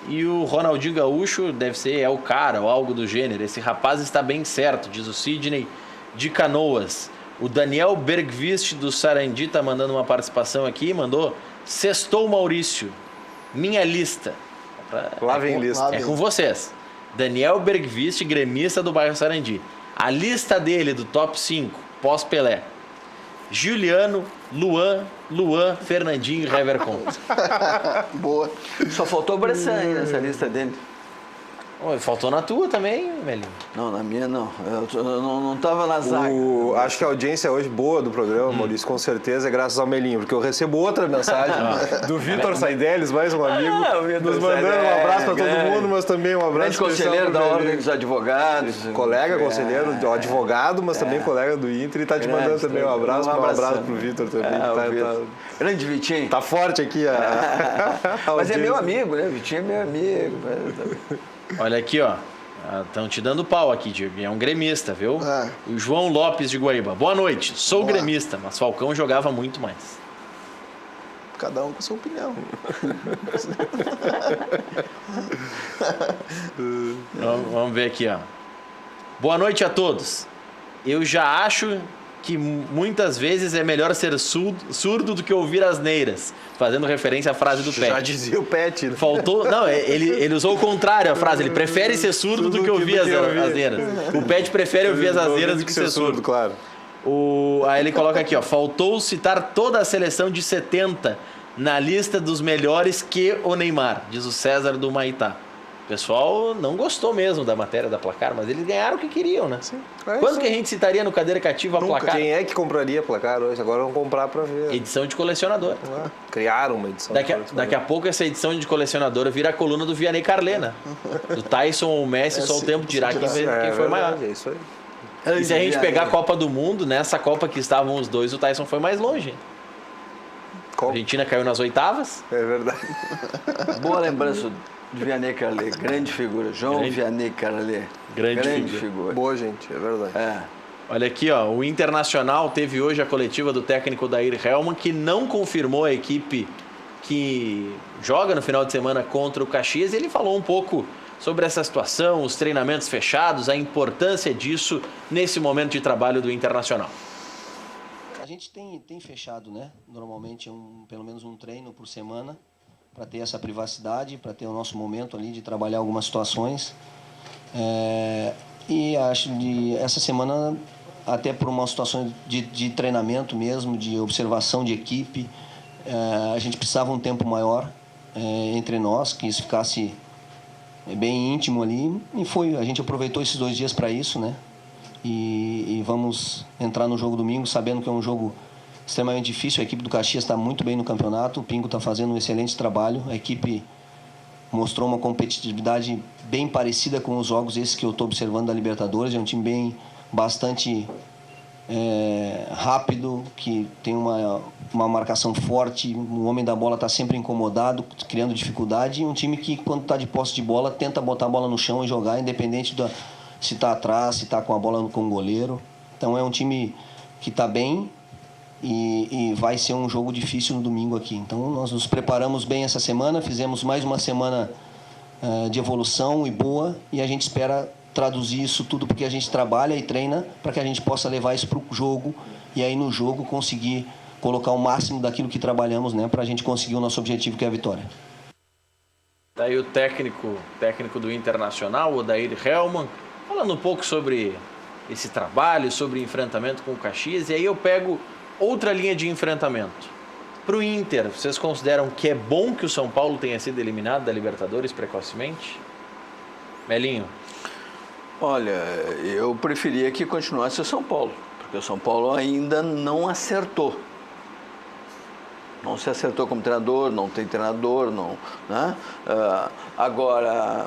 e o Ronaldinho Gaúcho deve ser o cara ou algo do gênero. Esse rapaz está bem certo, diz o Sidney de Canoas. O Daniel Bergvist do Sarandi tá mandando uma participação aqui, mandou: Sextou Maurício, minha lista. Lá vem lista. É com vocês. Daniel Bergvist, gremista do bairro Sarandi. A lista dele do top 5, pós-Pelé: Juliano, Luan, Fernandinho e Hever Conte. Boa. Só faltou o Bressan aí nessa lista dele. Faltou na tua também, Melinho. Não, na minha não. Eu não estava na zaga. Acho que a audiência hoje boa do programa, Maurício, com certeza é graças ao Melinho, porque eu recebo outra mensagem do Vitor Saideles, mais um amigo, nos mandando um abraço para todo mundo, mas também um abraço grande conselheiro da Ordem dos Advogados. Colega conselheiro, advogado, mas também colega do Inter, e está te mandando também um abraço. Um abraço para o Vitor também. Grande Vitinho. Tá forte aqui a mas é meu amigo, né? Vitinho é meu amigo. Olha aqui, ó. Estão te dando pau aqui, Diego. É um gremista, viu? O João Lopes de Guaíba. Boa noite. Sou gremista, mas Falcão jogava muito mais. Cada um com sua opinião. Vamos ver aqui, ó. Boa noite a todos. Eu já acho que muitas vezes é melhor ser surdo do que ouvir asneiras, fazendo referência à frase do Pet. Já dizia o Pet, né? Faltou... Não, ele usou o contrário a frase. Ele prefere ser surdo do que ouvir as asneiras. O Pet prefere ouvir as asneiras do que ser surdo. Claro. Aí ele coloca aqui, ó. Faltou citar toda a seleção de 70 na lista dos melhores que o Neymar, diz o César do Maitá. O pessoal não gostou mesmo da matéria da Placar, mas eles ganharam o que queriam, né? Sim. Quanto que a gente citaria no Cadeira Cativa a Placar? Quem é que compraria a Placar hoje? Agora vão comprar para ver. Edição de colecionador. Criaram uma edição de colecionador. Daqui a pouco essa edição de colecionadora vira a coluna do Vianney Carlena. Do Tyson ou Messi, só o tempo dirá quem foi maior. É isso aí. E se a gente pegar a Copa do Mundo, nessa Copa que estavam os dois, o Tyson foi mais longe. A Argentina caiu nas oitavas. É verdade. Boa lembrança de Vianney Carlé, grande figura. Vianney Carlé. Grande figura. Boa, gente, é verdade. Olha aqui, ó, o Internacional teve hoje a coletiva do técnico Dair Helman, que não confirmou a equipe que joga no final de semana contra o Caxias. Ele falou um pouco sobre essa situação, os treinamentos fechados, a importância disso nesse momento de trabalho do Internacional. gente tem fechado, né? Normalmente pelo menos um treino por semana para ter essa privacidade, para ter o nosso momento ali de trabalhar algumas situações. E acho que essa semana, até por uma situação de treinamento mesmo, de observação de equipe, a gente precisava um tempo maior entre nós, que isso ficasse bem íntimo ali. E a gente aproveitou esses 2 dias para isso, né? E vamos entrar no jogo domingo sabendo que é um jogo extremamente difícil. A equipe do Caxias está muito bem no campeonato, o Pingo está fazendo um excelente trabalho, a equipe mostrou uma competitividade bem parecida com os jogos esses que eu estou observando da Libertadores. É um time bastante rápido, que tem uma marcação forte, o homem da bola está sempre incomodado, criando dificuldade, e um time que, quando está de posse de bola, tenta botar a bola no chão e jogar, independente se está atrás, se está com a bola com o goleiro. Então é um time que está bem e vai ser um jogo difícil no domingo aqui. Então nós nos preparamos bem essa semana, fizemos mais uma semana de evolução e boa, e a gente espera traduzir isso tudo porque a gente trabalha e treina para que a gente possa levar isso para o jogo e aí no jogo conseguir colocar o máximo daquilo que trabalhamos, né, para a gente conseguir o nosso objetivo, que é a vitória. Daí o técnico do Internacional, Odair Hellmann, falando um pouco sobre esse trabalho, sobre enfrentamento com o Caxias, e aí eu pego outra linha de enfrentamento. Para o Inter, vocês consideram que é bom que o São Paulo tenha sido eliminado da Libertadores precocemente? Melinho? Olha, eu preferia que continuasse o São Paulo, porque o São Paulo ainda não acertou. Não se acertou como treinador, não tem treinador, não, né? Agora,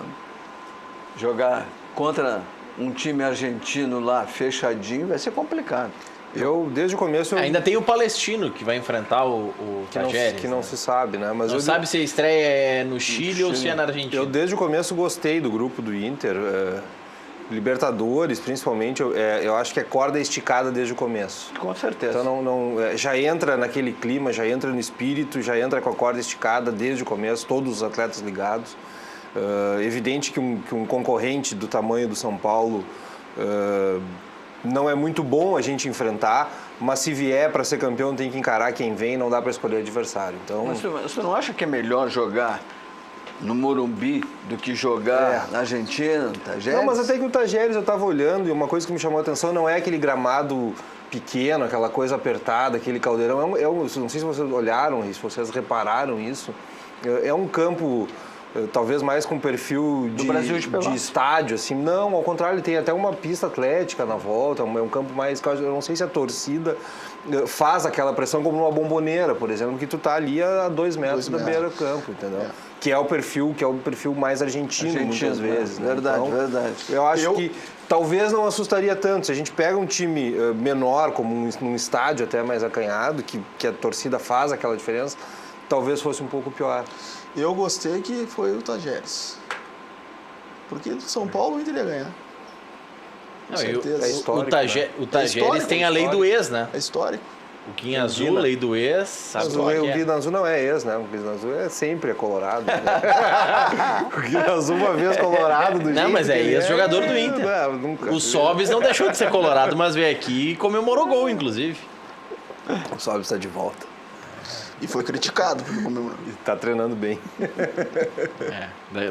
jogar contra um time argentino lá, fechadinho, vai ser complicado. Eu, desde o começo... Ainda tem o Palestino, que vai enfrentar o Tajeres. Que não se sabe, né? Mas não sabe se a estreia é no Chile ou se é na Argentina. Eu, desde o começo, gostei do grupo do Inter. Libertadores, principalmente, eu acho que é corda esticada desde o começo. Com certeza. Então, já entra naquele clima, já entra no espírito, já entra com a corda esticada desde o começo, todos os atletas ligados. Evidente que um concorrente do tamanho do São Paulo não é muito bom a gente enfrentar, mas se vier para ser campeão tem que encarar quem vem, não dá para escolher adversário. Então... Mas você não acha que é melhor jogar no Morumbi do que jogar na Argentina, Tajeres? Não, mas até que o Tajeres eu estava olhando e uma coisa que me chamou a atenção não é aquele gramado pequeno, aquela coisa apertada, aquele caldeirão. Não sei se vocês olharam e se vocês repararam isso. É um campo... talvez mais com perfil de estádio, assim. Não, ao contrário, ele tem até uma pista atlética na volta, é um campo mais... Eu não sei se a torcida faz aquela pressão como numa bomboneira, por exemplo, que tu tá ali a 2 metros da beira do campo, entendeu? Que é o perfil mais argentino muitas vezes. Né? Verdade, então, verdade. Eu acho que talvez não assustaria tanto. Se a gente pega um time menor, como num estádio até mais acanhado, que a torcida faz aquela diferença, talvez fosse um pouco pior. Eu gostei que foi o Tajeres. Porque do São Paulo o Inter ia ganhar. Com certeza. É histórico, o Tajeres tem a lei do ex, né? É histórico. O Guinha Azul, lei do ex, sabe o Guinha Azul não é ex, né? O Guinha Azul sempre colorado. Né? O Guinha Azul uma vez colorado do Não, mas é ex-jogador do Inter. Não, nunca. O Sobis não deixou de ser colorado, mas veio aqui e comemorou gol, inclusive. O Sobis está de volta. E foi criticado por comemorar. Está treinando bem.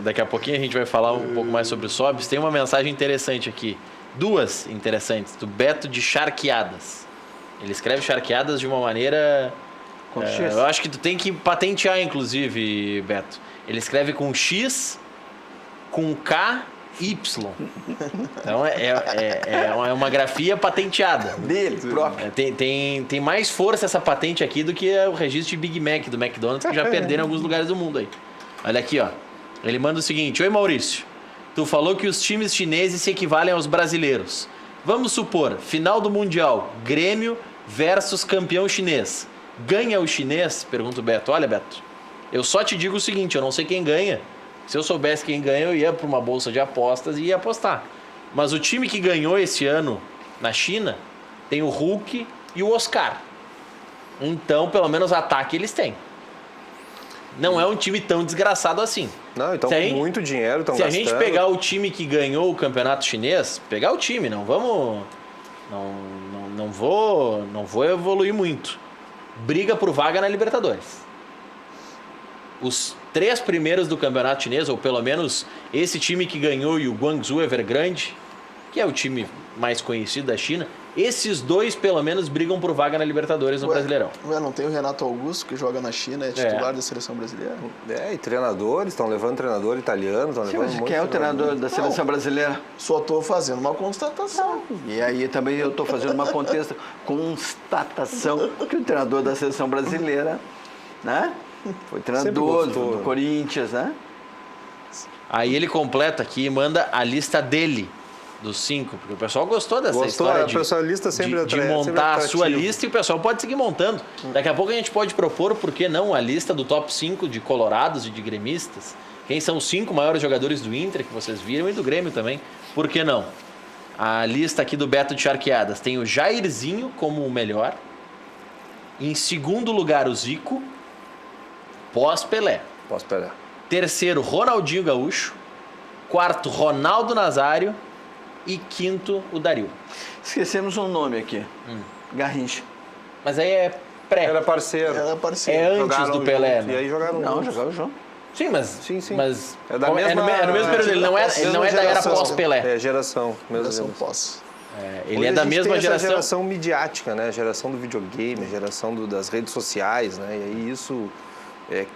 Daqui a pouquinho a gente vai falar um pouco mais sobre o Sobis. Tem uma mensagem interessante aqui. 2 interessantes, do Beto de Charqueadas. Ele escreve charqueadas de uma maneira... eu acho que tu tem que patentear, inclusive, Beto. Ele escreve com X, com K, Y. Então é uma grafia patenteada. Dele, próprio. Tem mais força essa patente aqui do que o registro de Big Mac do McDonald's, que já perderam em alguns lugares do mundo aí. Olha aqui, ó. Ele manda o seguinte: oi, Maurício. Tu falou que os times chineses se equivalem aos brasileiros. Vamos supor, final do Mundial, Grêmio versus campeão chinês. Ganha o chinês? Pergunta o Beto. Olha, Beto, eu só te digo o seguinte, eu não sei quem ganha. Se eu soubesse quem ganha, eu ia para uma bolsa de apostas e ia apostar. Mas o time que ganhou esse ano na China tem o Hulk e o Oscar. Então, pelo menos ataque eles têm. Não é um time tão desgraçado assim. Não, então com muito dinheiro estão gastando. Se a gente pegar o time que ganhou o campeonato chinês, pegar o time, não vamos não vou evoluir muito. Briga por vaga na Libertadores. Os 3 primeiros do campeonato chinês, ou pelo menos esse time que ganhou e o Guangzhou Evergrande, que é o time mais conhecido da China, esses 2 pelo menos brigam por vaga na Libertadores no Brasileirão. Não tem o Renato Augusto, que joga na China, é titular da seleção brasileira? E treinadores, estão levando treinador italiano, estão levando muito. Quem é o treinador da seleção brasileira? Só estou fazendo uma constatação. E aí também eu estou fazendo uma constatação que o treinador da seleção brasileira, né? Foi treinador do Corinthians, né? Aí ele completa aqui e manda a lista dele, dos 5, porque o pessoal gostou dessa história de montar a sua lista, e o pessoal pode seguir montando. Daqui a pouco a gente pode propor, por que não, a lista do top 5 de colorados e de gremistas. Quem são os 5 maiores jogadores do Inter que vocês viram e do Grêmio também. Por que não? A lista aqui do Beto de Charqueadas tem o Jairzinho como o melhor. Em segundo lugar, o Zico. Pós-Pelé. Terceiro, Ronaldinho Gaúcho. Quarto, Ronaldo Nazário. E quinto, o Dario. Esquecemos um nome aqui. Garrincha. Mas aí é pré. Era parceiro. É antes do Pelé. E aí jogaram Jogava junto. Sim, mas... Sim. Mas é no mesmo período. Ele não é da era pós-Pelé. É geração. Geração pós. Ele é da mesma geração. A geração midiática, né? A geração do videogame, a geração das redes sociais, né? E aí isso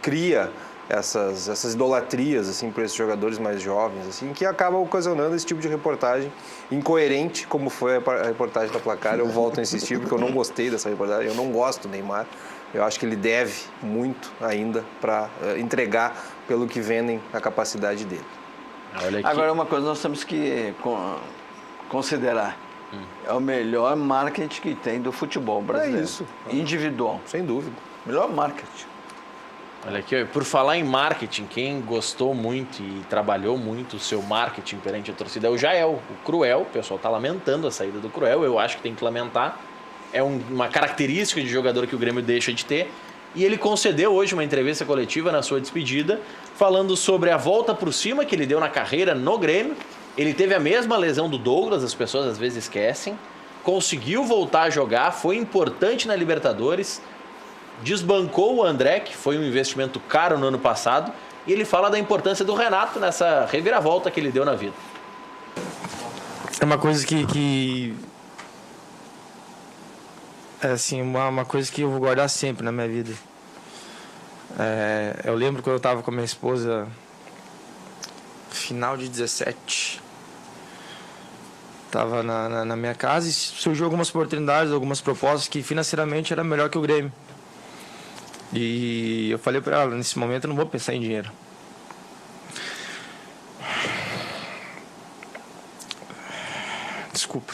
cria essas idolatrias assim para esses jogadores mais jovens, assim, que acaba ocasionando esse tipo de reportagem incoerente, como foi a reportagem da Placar. Eu volto a insistir porque eu não gostei dessa reportagem, eu não gosto do Neymar. Eu acho que ele deve muito ainda para entregar pelo que vendem a capacidade dele. Olha aqui. Agora, uma coisa nós temos que considerar. É o melhor marketing que tem do futebol brasileiro. É isso. Individual. Sem dúvida. Melhor marketing. Olha aqui, por falar em marketing, quem gostou muito e trabalhou muito o seu marketing perante a torcida é o Jael, o Cruel. O pessoal está lamentando a saída do Cruel, eu acho que tem que lamentar. É uma característica de jogador que o Grêmio deixa de ter. E ele concedeu hoje uma entrevista coletiva na sua despedida, falando sobre a volta por cima que ele deu na carreira no Grêmio. Ele teve a mesma lesão do Douglas, as pessoas às vezes esquecem. Conseguiu voltar a jogar, foi importante na Libertadores. Desbancou o André, que foi um investimento caro no ano passado. E ele fala da importância do Renato nessa reviravolta que ele deu na vida. É uma coisa que é assim, uma coisa que eu vou guardar sempre na minha vida. Eu lembro quando eu estava com a minha esposa, final de 17, estava na minha casa e surgiu algumas oportunidades, algumas propostas que financeiramente era melhor que o Grêmio. E eu falei para ela, nesse momento eu não vou pensar em dinheiro. Desculpa.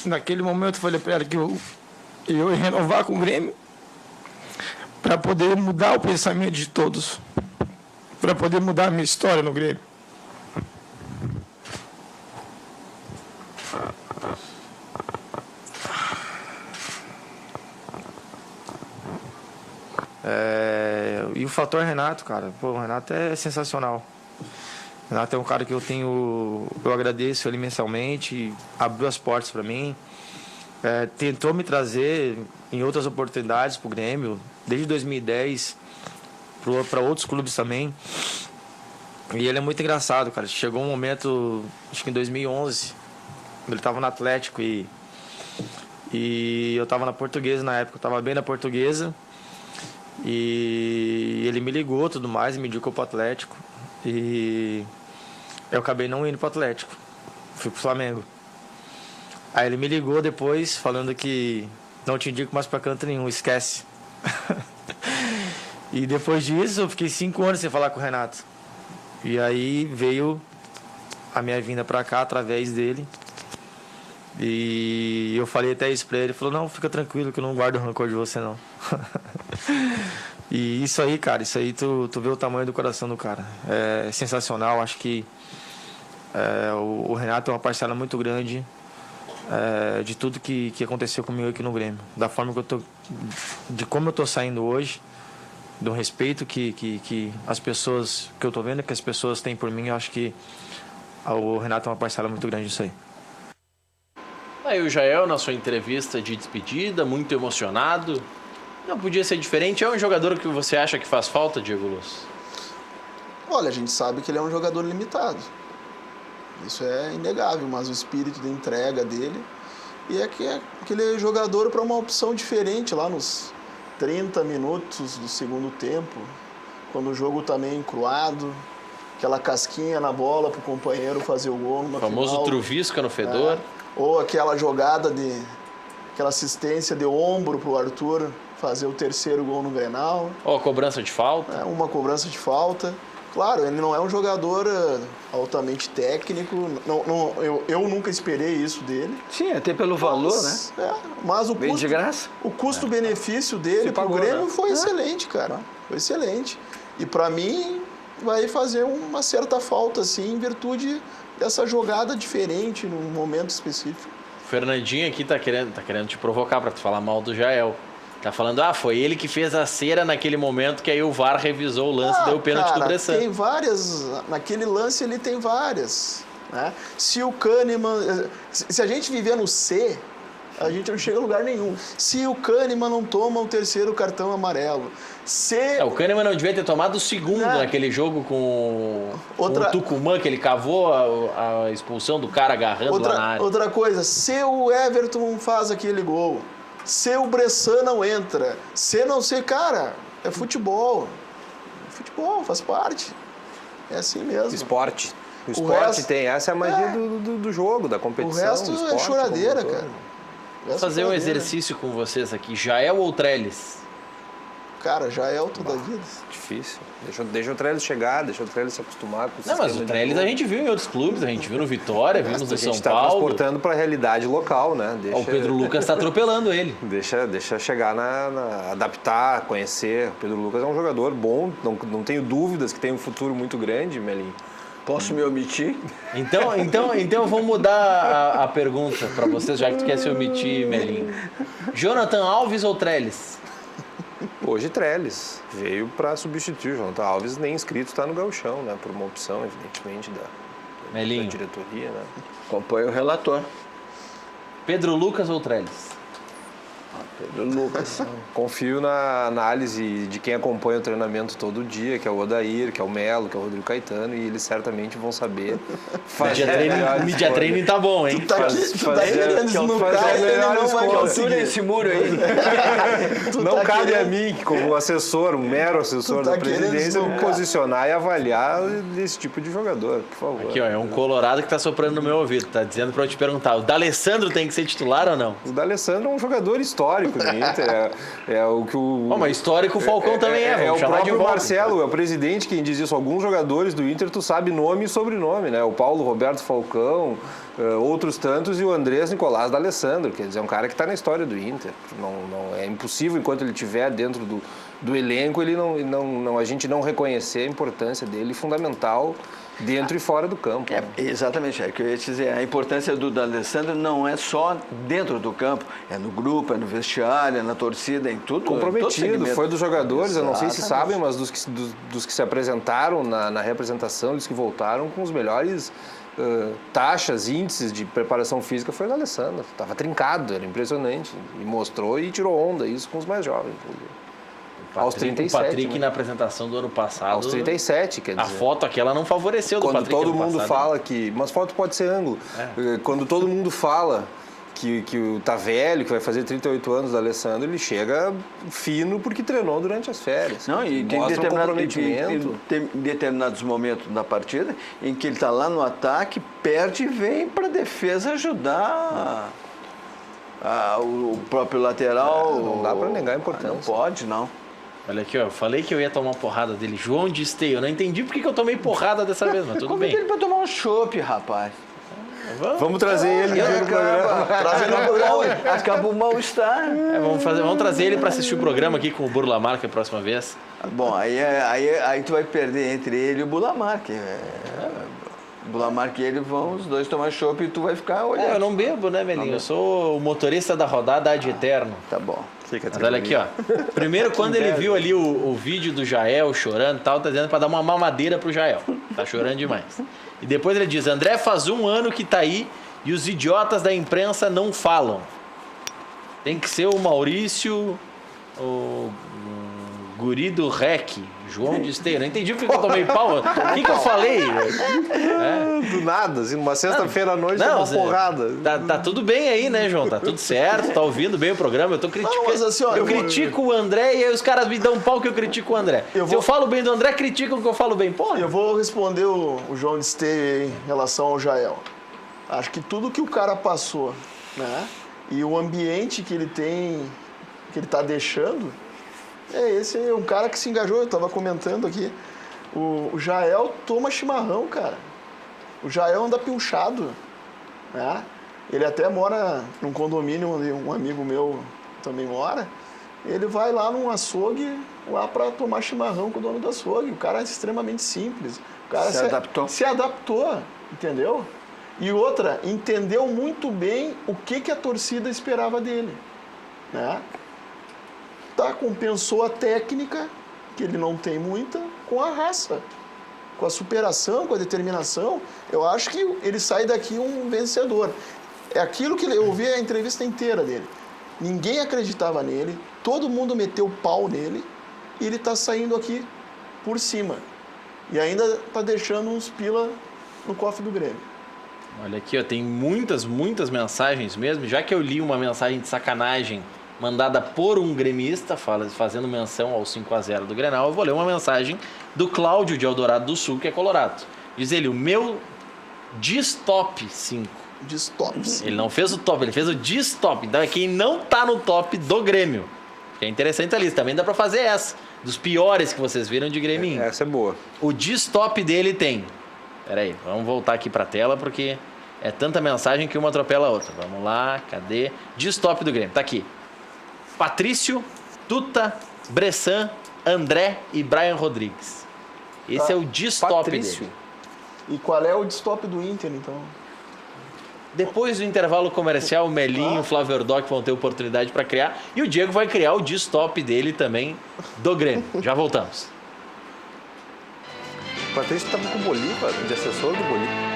Naquele momento eu falei para ela que eu ia renovar com o Grêmio para poder mudar o pensamento de todos, para poder mudar a minha história no Grêmio. E o fator Renato, cara, o Renato é sensacional. O Renato é um cara que eu agradeço ele mensalmente, abriu as portas para mim, tentou me trazer em outras oportunidades para o Grêmio, desde 2010, para outros clubes também. E ele é muito engraçado, cara. Chegou um momento, acho que em 2011, ele estava no Atlético e eu estava na Portuguesa na época, eu estava bem na Portuguesa. E ele me ligou tudo mais, me indicou para o Atlético. E eu acabei não indo para o Atlético, fui para o Flamengo. Aí ele me ligou depois, falando que não te indico mais para canto nenhum, esquece. E depois disso eu fiquei 5 anos sem falar com o Renato. E aí veio a minha vinda para cá através dele. E eu falei até isso para ele, ele falou, não, fica tranquilo que eu não guardo rancor de você não. E isso aí, cara, tu vê o tamanho do coração do cara. É sensacional, acho que o Renato é uma parcela muito grande de tudo que aconteceu comigo aqui no Grêmio. Da forma que eu tô, de como eu tô saindo hoje, do respeito que as pessoas, que eu tô vendo que as pessoas têm por mim, eu acho que o Renato é uma parcela muito grande disso aí. Aí o Jael, na sua entrevista de despedida, muito emocionado. Não podia ser diferente. É um jogador que você acha que faz falta, Diego Luz? Olha, a gente sabe que ele é um jogador limitado. Isso é inegável, mas o espírito de entrega dele e é que é aquele jogador para uma opção diferente lá nos 30 minutos do segundo tempo, quando o jogo está meio encruado, aquela casquinha na bola para o companheiro fazer o gol numa O famoso final. truvisca no fedor. Ou aquela jogada aquela assistência de ombro para o Arthur fazer o terceiro gol no Grenal. Ou a cobrança de falta. Uma cobrança de falta. Claro, ele não é um jogador altamente técnico. Eu nunca esperei isso dele. Sim, até pelo valor, né? Mas o Veio de graça. O custo-benefício dele pro pagou, Grêmio né? foi excelente, cara. Foi excelente. E para mim vai fazer uma certa falta, assim, em virtude dessa jogada diferente num momento específico. O Fernandinho aqui tá querendo te provocar para tu falar mal do Jael. Tá falando, foi ele que fez a cera naquele momento que aí o VAR revisou o lance e deu o pênalti do Bressan. Tem várias, naquele lance ele tem várias. Né? Se o Kahneman, se a gente viver no C, a gente não chega a lugar nenhum. Se o Kahneman não toma o terceiro cartão amarelo, o Kahneman não devia ter tomado o segundo naquele jogo com o Tucumã, que ele cavou a expulsão do cara agarrando lá na área. Outra coisa, se o Everton faz aquele gol, se o Bressan não entra, se não sei, cara, é futebol. Futebol, faz parte. É assim mesmo. Esporte. O esporte tem, essa é a magia do jogo, da competição. O resto é choradeira, cara. Vou fazer um exercício com vocês aqui. Jael ou Trellis? Cara, Jael toda a vida. Difícil. Deixa o Trellis chegar, deixa o Trellis se acostumar com o Não, mas o Trellis a gente viu em outros clubes, a gente viu no Vitória, vimos no São Paulo. A gente está transportando para a realidade local, né? O Pedro Lucas está atropelando ele. Deixa chegar adaptar, conhecer. O Pedro Lucas é um jogador bom, não tenho dúvidas que tem um futuro muito grande, Melinho. Posso me omitir? Então vamos mudar a pergunta para vocês, já que tu quer se omitir, Melinho. Jonathan Alves ou Trellis? Hoje Trellis veio para substituir o Jonathan Alves, nem inscrito está no gauchão, né? Por uma opção, evidentemente, da diretoria, né? Acompanha o relator. Pedro Lucas ou Trellis? Pedro Lucas. Confio na análise de quem acompanha o treinamento todo dia, que é o Odair, que é o Melo, que é o Rodrigo Caetano, e eles certamente vão saber fazer o media training tá bom, hein? Tu tá querendo desnucar, ele não vai conseguir esse muro aí. Não cabe a mim, como assessor, um mero assessor da presidência, me posicionar e avaliar esse tipo de jogador, por favor. Aqui, ó, é um colorado que tá soprando no meu ouvido, tá dizendo para eu te perguntar, o D'Alessandro tem que ser titular ou não? O D'Alessandro é um jogador histórico do Inter, é o que o... mas histórico o Falcão também é, vamos o chamar de próprio volta. Marcelo, é o presidente quem diz isso. Alguns jogadores do Inter, tu sabe nome e sobrenome, né? O Paulo Roberto Falcão, outros tantos, e o Andrés Nicolás D'Alessandro, quer dizer, é um cara que está na história do Inter. Não, é impossível, enquanto ele estiver dentro do elenco, a gente não reconhecer a importância dele, fundamental, dentro e fora do campo. Exatamente, é que eu ia te dizer, a importância do D'Alessandro não é só dentro do campo, é no grupo, é no vestiário, é na torcida, em tudo. Comprometido, foi dos jogadores, eu não sei se sabem, mas dos que se apresentaram na representação, dos que voltaram com os melhores taxas, índices de preparação física, foi o D'Alessandro. Estava trincado, era impressionante, e mostrou e tirou onda isso com os mais jovens. Aos 37. O Patrick, na apresentação do ano passado... Aos 37, quer dizer. A foto aquela não favoreceu do Patrick. Quando todo mundo fala que... Mas foto pode ser ângulo. Quando todo mundo fala que tá velho, que vai fazer 38 anos do Alessandro, ele chega fino porque treinou durante as férias. Não, e tem determinados momentos da partida em que ele está lá no ataque, perde e vem para a defesa ajudar o próprio lateral. Não dá para negar a importância. Não pode, não. Olha aqui, ó, eu falei que eu ia tomar uma porrada dele. João de Esteio, eu não entendi por que eu tomei porrada dessa vez, mas tudo bem. Convida ele para tomar um chopp, rapaz. Vamos trazer ele no programa. Acaba o mal-estar. Vamos trazer ele para assistir o programa aqui com o Burla Marca a próxima vez. Bom, aí tu vai perder entre ele e o Bulamarque. O Lamarque e ele vão os dois tomar chopp e tu vai ficar olhando. Eu não bebo, né, Melinho? Eu sou o motorista da rodada ad eterno. Tá bom. Mas olha aqui, ó. Primeiro, quando ele viu ali o vídeo do Jael chorando e tal, tá dizendo pra dar uma mamadeira pro Jael. Tá chorando demais. E depois ele diz, André faz 1 ano que tá aí e os idiotas da imprensa não falam. Tem que ser o Maurício, o guri do REC, João de Esteira. Não entendi porque eu tomei pau. O que eu falei? Do nada, assim, numa sexta-feira à noite, Não, uma Zé, porrada. Tá tudo bem aí, né, João? Tá tudo certo, tá ouvindo bem o programa. Eu tô criticando. Não, mas assim, ó, eu critico o André e aí os caras me dão um pau que eu critico o André. Se eu falo bem do André, criticam que eu falo bem. Porra. Eu vou responder o João de Esteia em relação ao Jael. Acho que tudo que o cara passou, né? E o ambiente que ele tem, que ele tá deixando, esse é um cara que se engajou. Eu tava comentando aqui. O Jael toma chimarrão, cara. O Jael anda pilchado, né? Ele até mora num condomínio onde um amigo meu também mora. Ele vai lá num açougue lá para tomar chimarrão com o dono do açougue. O cara é extremamente simples. O cara se adaptou, entendeu? E outra, entendeu muito bem o que a torcida esperava dele, né? Compensou a técnica, que ele não tem muita, com a raça, com a superação, com a determinação. Eu acho que ele sai daqui um vencedor. É aquilo que eu ouvi a entrevista inteira dele. Ninguém acreditava nele, todo mundo meteu pau nele e ele está saindo aqui por cima. E ainda está deixando uns pila no cofre do Grêmio. Olha aqui, ó, tem muitas mensagens mesmo. Já que eu li uma mensagem de sacanagem mandada por um gremista, fazendo menção ao 5-0 do Grenal, eu vou ler uma mensagem do Cláudio de Eldorado do Sul, que é colorado. Diz ele, o meu Distop 5. Distop 5. Ele não fez o top, ele fez o Distop. Então é quem não tá no top do Grêmio. Que é interessante a lista. Também dá pra fazer essa. Dos piores que vocês viram de Grêmio. Essa é boa. O Distop dele tem... Peraí, vamos voltar aqui pra tela, porque é tanta mensagem que uma atropela a outra. Vamos lá, cadê? Distop do Grêmio, tá aqui. Patrício, Tuta, Bressan, André e Brian Rodrigues. Esse é o Distop dele. E qual é o Distop do Inter, então? Depois do intervalo comercial, o Melinho e o Flávio Ordoc vão ter oportunidade para criar. E o Diego vai criar o Distop dele também do Grêmio. Já voltamos. O Patrício estava com o Bolívar, de assessor do Bolívar.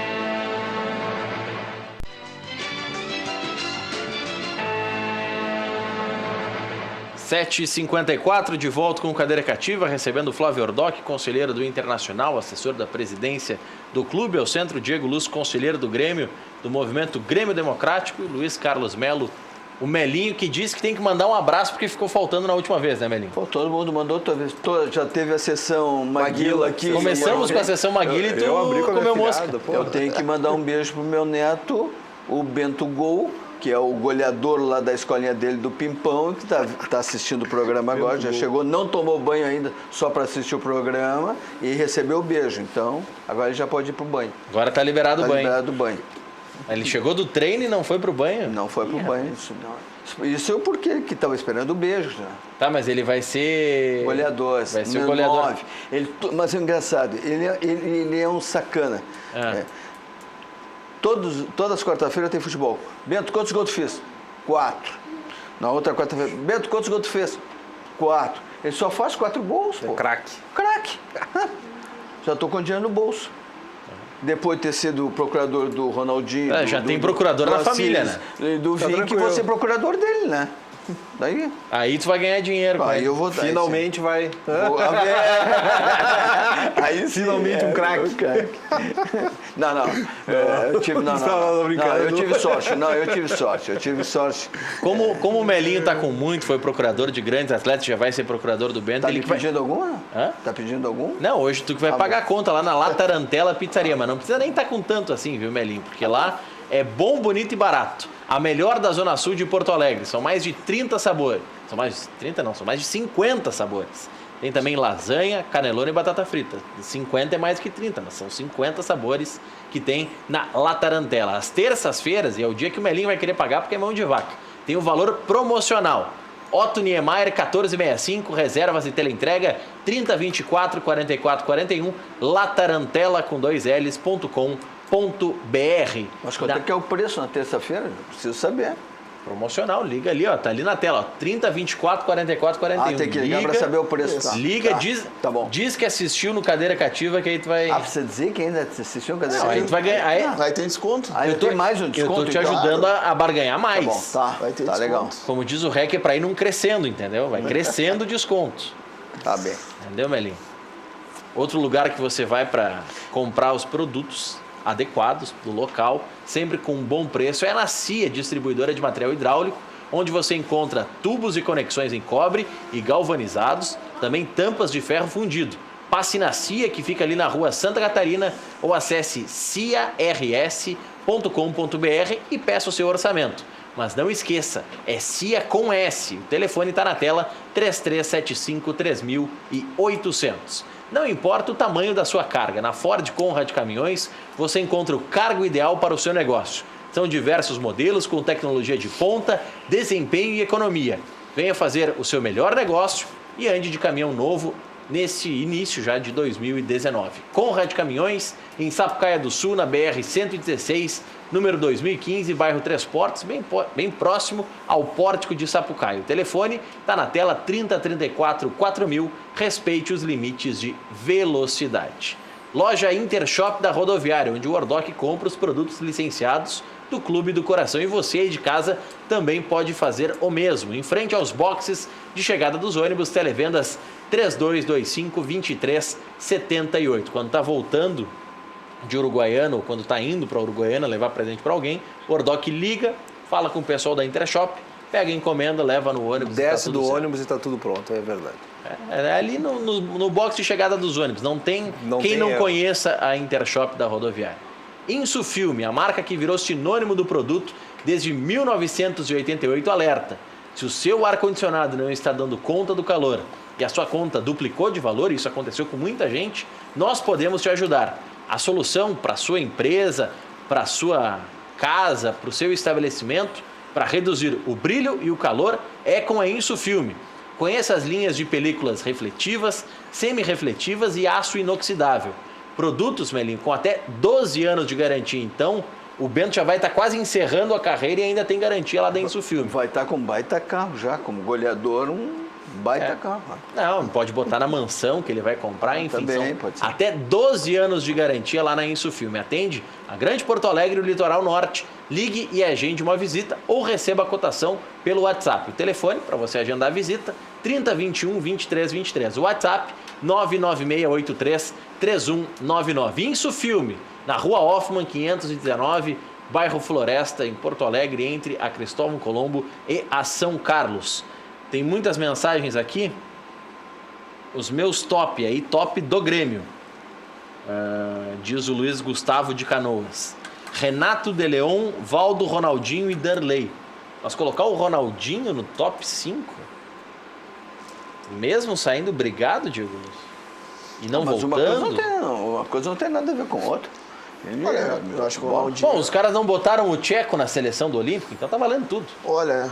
7h54, de volta com Cadeira Cativa, recebendo o Flávio Ordoc, conselheiro do Internacional, assessor da presidência do clube, ao centro Diego Luz, conselheiro do Grêmio, do movimento Grêmio Democrático, e Luiz Carlos Melo, o Melinho, que disse que tem que mandar um abraço porque ficou faltando na última vez, né, Melinho? Pô, todo mundo mandou, já teve a sessão Maguila aqui. Começamos com a sessão Maguila e tu comeu mosca. Eu tenho que mandar um beijo pro meu neto, o Bento Gol, que é o goleador lá da escolinha dele do Pimpão, que tá assistindo o programa agora, já chegou, não tomou banho ainda, só para assistir o programa e recebeu o beijo. Então, agora ele já pode ir pro banho. Agora tá liberado o banho. Liberado o banho. Ele chegou do treino e não foi pro banho? Não foi pro banho. Isso é o porquê que estava esperando o beijo já. Tá, mas ele vai ser... Goleador. Vai ser o goleador. Mas é engraçado, ele é um sacana. Todas as quarta-feiras tem futebol. Bento, quantos gols tu fez? 4. Na outra quarta-feira, Bento, quantos gols tu fez? 4. Ele só faz 4 gols, pô. Craque. Craque. Já tô com dinheiro no bolso. Depois de ter sido procurador do Ronaldinho... já tem procurador na família, né? Do Vim, que vou ser procurador dele, né? Daí? Aí tu vai ganhar dinheiro. Aí eu vou... Finalmente vai... Aí finalmente um craque. Eu tive sorte. Como o Melinho tá com muito, foi procurador de grandes atletas, já vai ser procurador do Bento. Tá pedindo alguma? Hã? Tá pedindo algum? Não, hoje tu que vai pagar a conta lá na La Tarantela Pizzaria, mas não precisa nem estar com tanto assim, viu, Melinho? Porque lá é bom, bonito e barato. A melhor da Zona Sul de Porto Alegre. São mais de 30 sabores. São mais de 30 não, são mais de 50 sabores. Tem também lasanha, canelona e batata frita. 50 é mais que 30, mas são 50 sabores que tem na La Tarantela. Às terças-feiras, e é o dia que o Melinho vai querer pagar porque é mão de vaca, tem o valor promocional. Otto Niemeyer, 1465, reservas e teleentrega, 3024 44 41, latarantela com 2Ls.com.br. Mas quanto é que é o preço na terça-feira? Eu preciso saber. Promocional, liga ali, ó, tá ali na tela, ó, 30, 24, 44, 41. Tem que ligar para saber o preço. Tá. Liga, Tá. Diz, bom. diz que assistiu no Cadeira Cativa, que aí tu vai... Precisa dizer que ainda assistiu o Cadeira Não, aí tu vai ganhar... Aí, Vai ter desconto. Aí eu tenho mais um desconto. eu tô te então. ajudando a barganhar mais. Tá bom, tá. Vai ter Tá desconto. legal. Como diz o REC, é pra ir num crescendo, entendeu? Vai crescendo o desconto. Tá bem. Entendeu, Melinho? Outro lugar que você vai para comprar os produtos adequados do local, sempre com um bom preço, é na CIA, distribuidora de material hidráulico, onde você encontra tubos e conexões em cobre e galvanizados, também tampas de ferro fundido. Passe na CIA, que fica ali na rua Santa Catarina, ou acesse ciars.com.br e peça o seu orçamento. Mas não esqueça, é CIA com S. O telefone está na tela, 3375-3800. Não importa o tamanho da sua carga, na Ford Conrad Caminhões você encontra o cargo ideal para o seu negócio. São diversos modelos com tecnologia de ponta, desempenho e economia. Venha fazer o seu melhor negócio e ande de caminhão novo nesse início já de 2019. Conrad Caminhões, em Sapucaia do Sul, na BR-116, número 2015, bairro Três Portos, bem próximo ao Pórtico de Sapucaia. O telefone está na tela 3034 4000, respeite os limites de velocidade. Loja Intershop da Rodoviária, onde o Ordoc compra os produtos licenciados do Clube do Coração. E você aí de casa também pode fazer o mesmo. Em frente aos boxes de chegada dos ônibus, televendas 3225-2378. Quando está voltando de Uruguaiana ou quando está indo para Uruguaiana levar presente para alguém, o Ordoc liga, fala com o pessoal da Intershop, pega a encomenda, leva no ônibus. Desce do ônibus e está tudo pronto, é verdade. É ali no box de chegada dos ônibus. Não tem quem não erro. conheça a Intershop da Rodoviária. Insufilme, a marca que virou sinônimo do produto desde 1988, alerta. Se o seu ar-condicionado não está dando conta do calor e a sua conta duplicou de valor, isso aconteceu com muita gente, nós podemos te ajudar. A solução para a sua empresa, para a sua casa, para o seu estabelecimento, para reduzir o brilho e o calor é com a Insufilme. Conheça as linhas de películas refletivas, semi-refletivas e aço inoxidável. Produtos, Melinho, com até 12 anos de garantia. Então, o Bento já vai estar quase encerrando a carreira e ainda tem garantia lá da Insufilme. Vai estar com um baita carro já, como goleador, um baita carro. Não, pode botar na mansão que ele vai comprar, enfim. Também, são pode ser. até 12 anos de garantia lá na Insufilme. Atende a Grande Porto Alegre e o Litoral Norte. Ligue e agende uma visita ou receba a cotação pelo WhatsApp. O telefone, para você agendar a visita, 3021-2323. O WhatsApp, 99683-3199. Insufilme, na Rua Hoffman, 519, bairro Floresta, em Porto Alegre, entre a Cristóvão Colombo e a São Carlos. Tem muitas mensagens aqui. Os meus top aí, top do Grêmio. Diz o Luiz Gustavo de Canoas. Renato de Leon, Valdo, Ronaldinho e Darley. Mas colocar o Ronaldinho no top 5? Mesmo saindo brigado, Diego Luiz? E não Mas voltando? uma coisa não tem nada a ver com outra. Olha, eu acho que o Ronaldinho... Bom, os caras não botaram o Tcheco na seleção do Olímpico, então tá valendo tudo. Olha,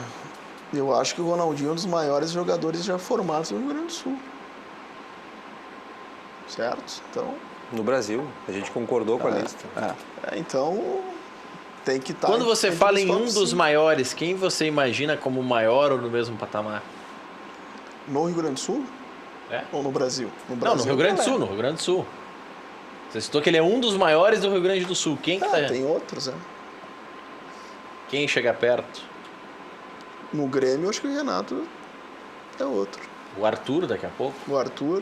eu acho que o Ronaldinho é um dos maiores jogadores já formados no Rio Grande do Sul. Certo? Então... No Brasil, a gente concordou com a lista. Então, tem que estar... Quando você fala em um dos maiores, quem você imagina como maior ou no mesmo patamar? No Rio Grande do Sul? É? Ou no Brasil? Não, no Rio Grande do Sul, no Rio Grande do Sul. Você citou que ele é um dos maiores do Rio Grande do Sul. Quem que tá... Tem outros, Quem chega perto? No Grêmio, eu acho que o Renato é outro. O Arthur, daqui a pouco. O Arthur...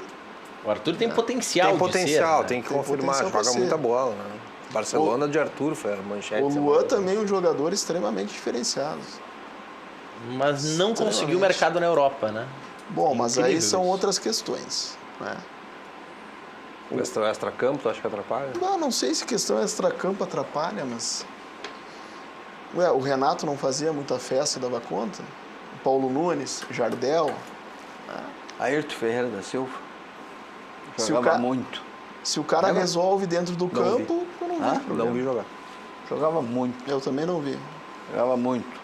O Arthur tem potencial Tem potencial, de ser, tem né? que confirmar, potencial pra joga ser. muita bola. Né? Barcelona de Arthur foi a manchete. O semana Luan passada. também é um jogador extremamente diferenciado. Mas não conseguiu o mercado na Europa, né? Bom, mas Incrível aí são isso. outras questões, né? O extra-campo, tu acha que atrapalha? Não sei se questão extra-campo atrapalha, mas... Ué, o Renato não fazia muita festa e dava conta? O Paulo Nunes, Jardel... Ayrton Ferreira da Silva. Se Jogava o cara- muito. Se o cara resolve dentro do campo, eu não vejo problema. Não vi jogar. Jogava muito. Eu também não vi. Jogava muito.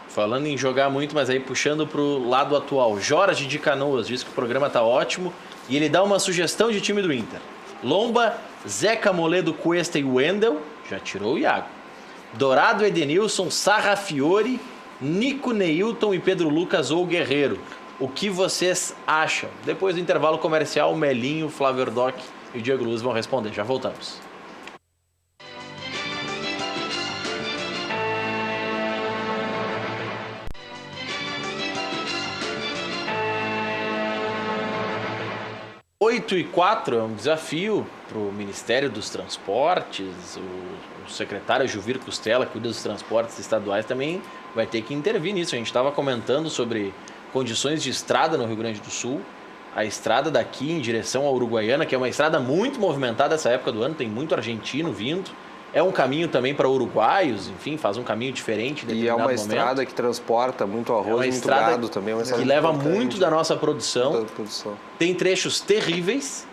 Falando em jogar muito, mas aí puxando pro lado atual. Jorge de Canoas diz que o programa tá ótimo e ele dá uma sugestão de time do Inter. Lomba, Zeca, Moledo, Cuesta e Wendel, já tirou o Iago. Dourado, Edenilson, Sarrafiore, Nico, Neilton e Pedro Lucas ou Guerreiro. O que vocês acham? Depois do intervalo comercial, o Melinho, o Flávio Erdoc e o Diego Luz vão responder. Já voltamos. Oito e 4 é um desafio para o Ministério dos Transportes. O secretário Juvir Costela, que cuida dos transportes estaduais, também vai ter que intervir nisso. A gente estava comentando sobre condições de estrada no Rio Grande do Sul. A estrada daqui em direção à Uruguaiana, que é uma estrada muito movimentada essa época do ano, tem muito argentino vindo. É um caminho também para uruguaios, enfim, faz um caminho diferente. E é uma estrada que transporta muito arroz e muito gado também. É uma estrada que leva muito da nossa produção. produção. Tem trechos terríveis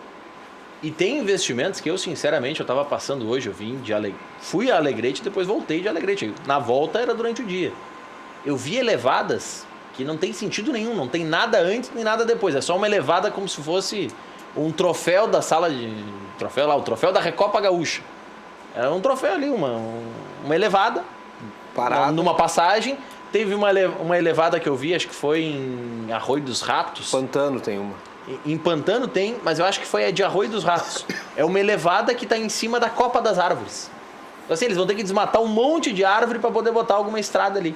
e tem investimentos que eu, sinceramente, eu estava passando hoje, eu vim de fui a Alegrete e depois voltei de Alegrete. Na volta era durante o dia. Eu vi elevadas que não tem sentido nenhum, não tem nada antes nem nada depois. É só uma elevada como se fosse um troféu da sala de... o troféu da Recopa Gaúcha. Era um troféu ali, uma elevada, parada, numa passagem. Teve uma elevada que eu vi, acho que foi em Arroio dos Ratos. Pantano tem uma. Em Pantano tem, mas eu acho que foi a de Arroio dos Ratos. É uma elevada que está em cima da Copa das Árvores. Então, assim, eles vão ter que desmatar um monte de árvore para poder botar alguma estrada ali.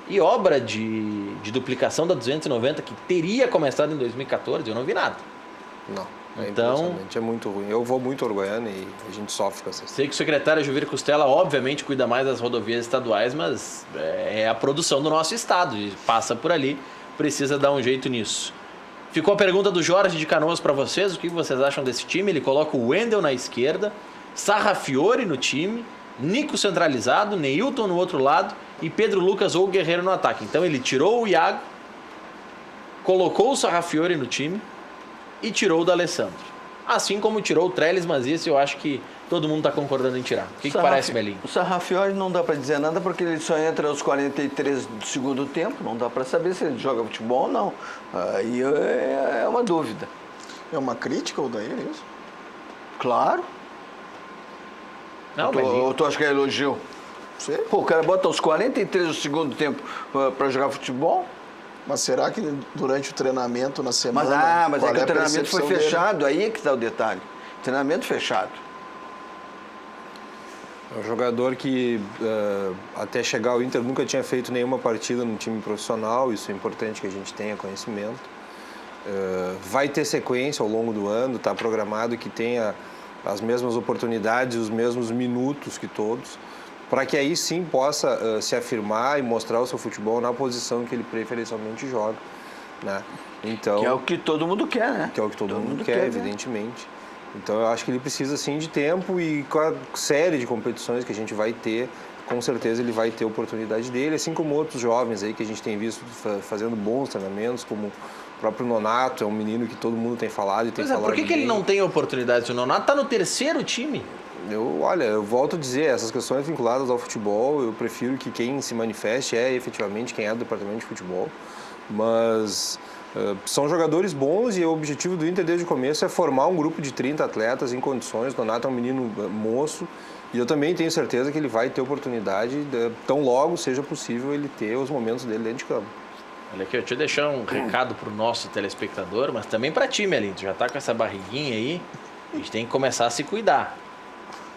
E obra de duplicação da 290, que teria começado em 2014, eu não vi nada. Não. Então, é muito ruim. Eu vou muito a Uruguaiana e a gente sofre com essa. Sei que o secretário Juvir Costela, obviamente, cuida mais das rodovias estaduais, mas é a produção do nosso estado e passa por ali, precisa dar um jeito nisso. Ficou a pergunta do Jorge de Canoas para vocês, o que vocês acham desse time? Ele coloca o Wendel na esquerda, Sarrafiore no time, Nico centralizado, Neilton no outro lado e Pedro Lucas ou Guerreiro no ataque. Então ele tirou o Iago, colocou o Sarrafiore no time e tirou o D'Alessandro. Assim como tirou o Trellis, mas isso eu acho que todo mundo está concordando em tirar. O que parece, Melinho? O Sarrafiore não dá para dizer nada porque ele só entra aos 43 do segundo tempo. Não dá para saber se ele joga futebol ou não. Aí é uma dúvida. É uma crítica, Odair, é isso? Claro. Não, ou tu acha que é elogio? Sei. Pô, o cara bota aos 43 do segundo tempo para jogar futebol? Mas será que durante o treinamento na semana... Mas é que o treinamento foi fechado, aí é que está o detalhe. Treinamento fechado. É um jogador que até chegar ao Inter nunca tinha feito nenhuma partida no time profissional, isso é importante que a gente tenha conhecimento. Vai ter sequência ao longo do ano, está programado que tenha as mesmas oportunidades, os mesmos minutos que todos, para que aí sim possa se afirmar e mostrar o seu futebol na posição que ele preferencialmente joga, né? Então, que é o que todo mundo quer, né? Que é o que todo mundo quer, evidentemente. Então eu acho que ele precisa sim de tempo e com a série de competições que a gente vai ter, com certeza ele vai ter oportunidade dele, assim como outros jovens aí que a gente tem visto fazendo bons treinamentos, como o próprio Nonato, é um menino que todo mundo tem falado e tem falado. Por que ele não tem oportunidade? O Nonato está no terceiro time. Eu volto a dizer, essas questões vinculadas ao futebol, eu prefiro que quem se manifeste é efetivamente quem é do departamento de futebol, mas são jogadores bons e o objetivo do Inter desde o começo é formar um grupo de 30 atletas em condições. O Nonato é um menino moço e eu também tenho certeza que ele vai ter oportunidade, tão logo seja possível ele ter os momentos dele dentro de campo. Olha aqui, deixa eu deixar um recado pro nosso telespectador, mas também para ti, Melinho. Tu já tá com essa barriguinha aí, a gente tem que começar a se cuidar.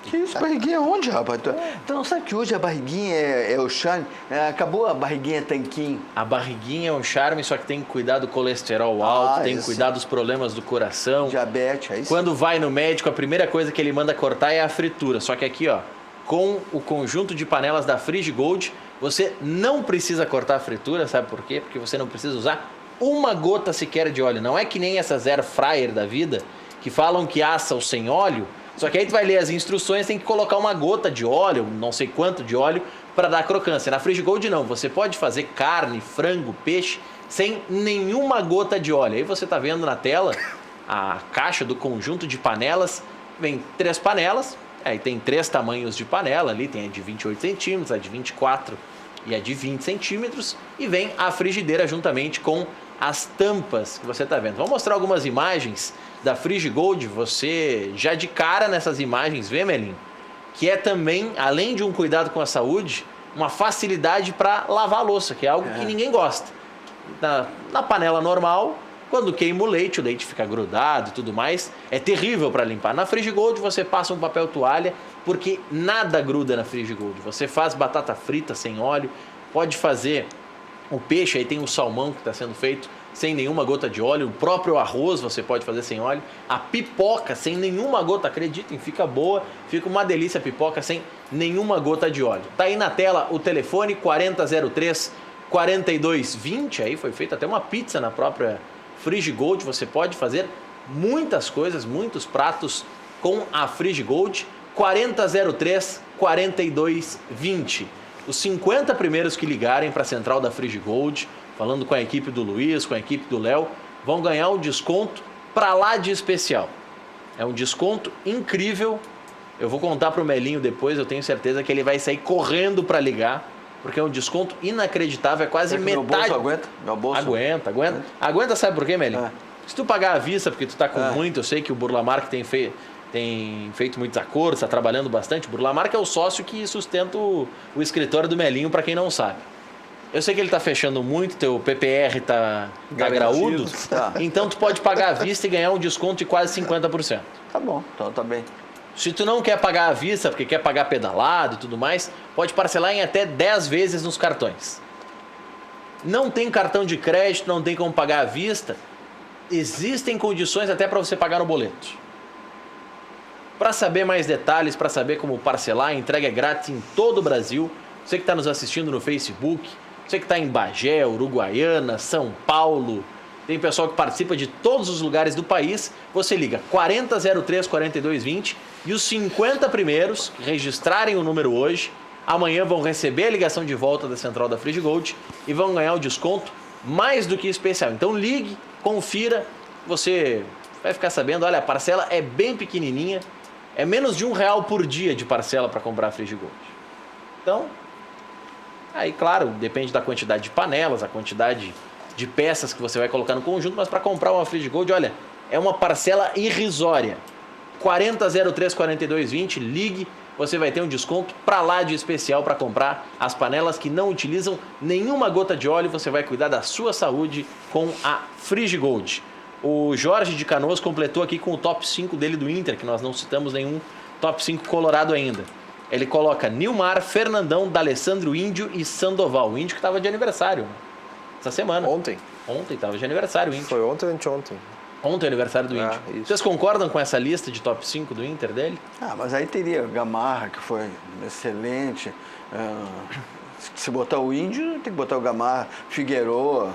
Que isso, barriguinha onde, rapaz? Tu não sabe que hoje a barriguinha é o charme? Acabou a barriguinha tanquinho. A barriguinha é um charme, só que tem que cuidar do colesterol alto, tem que cuidar dos problemas do coração. Diabetes, é isso. Quando vai no médico, a primeira coisa que ele manda cortar é a fritura. Só que aqui, ó, com o conjunto de panelas da Frigigold, você não precisa cortar a fritura, sabe por quê? Porque você não precisa usar uma gota sequer de óleo. Não é que nem essas air fryer da vida, que falam que assam sem óleo. Só que aí tu vai ler as instruções, tem que colocar uma gota de óleo, não sei quanto de óleo, para dar crocância. Na Frigigold não, você pode fazer carne, frango, peixe, sem nenhuma gota de óleo. Aí você tá vendo na tela a caixa do conjunto de panelas, vem 3 panelas, aí tem 3 tamanhos de panela ali, tem a de 28 centímetros, a de 24 e a de 20 centímetros, e vem a frigideira juntamente com as tampas que você tá vendo. Vamos mostrar algumas imagens da Frigigold, você já de cara nessas imagens vê, Melinho, que é também, além de um cuidado com a saúde, uma facilidade para lavar a louça, que é algo que ninguém gosta. Na panela normal, quando queima o leite fica grudado e tudo mais, é terrível para limpar. Na Frigigold você passa um papel toalha, porque nada gruda na Frigigold. Você faz batata frita sem óleo, pode fazer o peixe, aí tem o salmão que está sendo feito sem nenhuma gota de óleo, o próprio arroz você pode fazer sem óleo, a pipoca sem nenhuma gota, acreditem, fica boa, fica uma delícia a pipoca sem nenhuma gota de óleo. Tá aí na tela o telefone 4003-4220, aí foi feita até uma pizza na própria Frigigold, você pode fazer muitas coisas, muitos pratos com a Frigigold, 4003-4220. Os 50 primeiros que ligarem para a central da Frigigold, falando com a equipe do Luiz, com a equipe do Léo, vão ganhar um desconto para lá de especial. É um desconto incrível. Eu vou contar para o Melinho depois, eu tenho certeza que ele vai sair correndo para ligar, porque é um desconto inacreditável, é quase metade. Meu bolso aguenta? Meu bolso? Aguenta. Aguenta, sabe por quê, Melinho? Se tu pagar à vista, porque tu tá com muito, eu sei que o Burla Marque tem feito muitos acordos, está trabalhando bastante. O Burla Marque é o sócio que sustenta o escritório do Melinho, para quem não sabe. Eu sei que ele está fechando muito, teu PPR tá graúdo, então tu pode pagar à vista e ganhar um desconto de quase 50%. Tá bom, então tá bem. Se tu não quer pagar à vista, porque quer pagar pedalado e tudo mais, pode parcelar em até 10 vezes nos cartões. Não tem cartão de crédito, não tem como pagar à vista, existem condições até para você pagar no boleto. Para saber mais detalhes, para saber como parcelar, a entrega é grátis em todo o Brasil. Você que está nos assistindo no Facebook, você que está em Bagé, Uruguaiana, São Paulo, tem pessoal que participa de todos os lugares do país, você liga 4003-4220 e os 50 primeiros que registrarem o número hoje, amanhã vão receber a ligação de volta da central da Frigigold e vão ganhar o desconto mais do que especial. Então ligue, confira, você vai ficar sabendo, olha, a parcela é bem pequenininha, é menos de R$1 por dia de parcela para comprar a Frigigold. Então, aí claro, depende da quantidade de panelas, a quantidade de peças que você vai colocar no conjunto, mas para comprar uma Frigigold, olha, é uma parcela irrisória. 4003-4220, ligue, você vai ter um desconto para lá de especial para comprar as panelas que não utilizam nenhuma gota de óleo, você vai cuidar da sua saúde com a Frigigold. O Jorge de Canoas completou aqui com o top 5 dele do Inter, que nós não citamos nenhum top 5 colorado ainda. Ele coloca Nilmar, Fernandão, D'Alessandro, Índio e Sandoval. O Índio que estava de aniversário essa semana. Ontem estava de aniversário o Índio. Foi ontem ou anteontem? Ontem é aniversário do Índio. Isso. Vocês concordam com essa lista de top 5 do Inter dele? Mas aí teria Gamarra, que foi excelente. Se botar o Índio, tem que botar o Gamarra, Figueroa.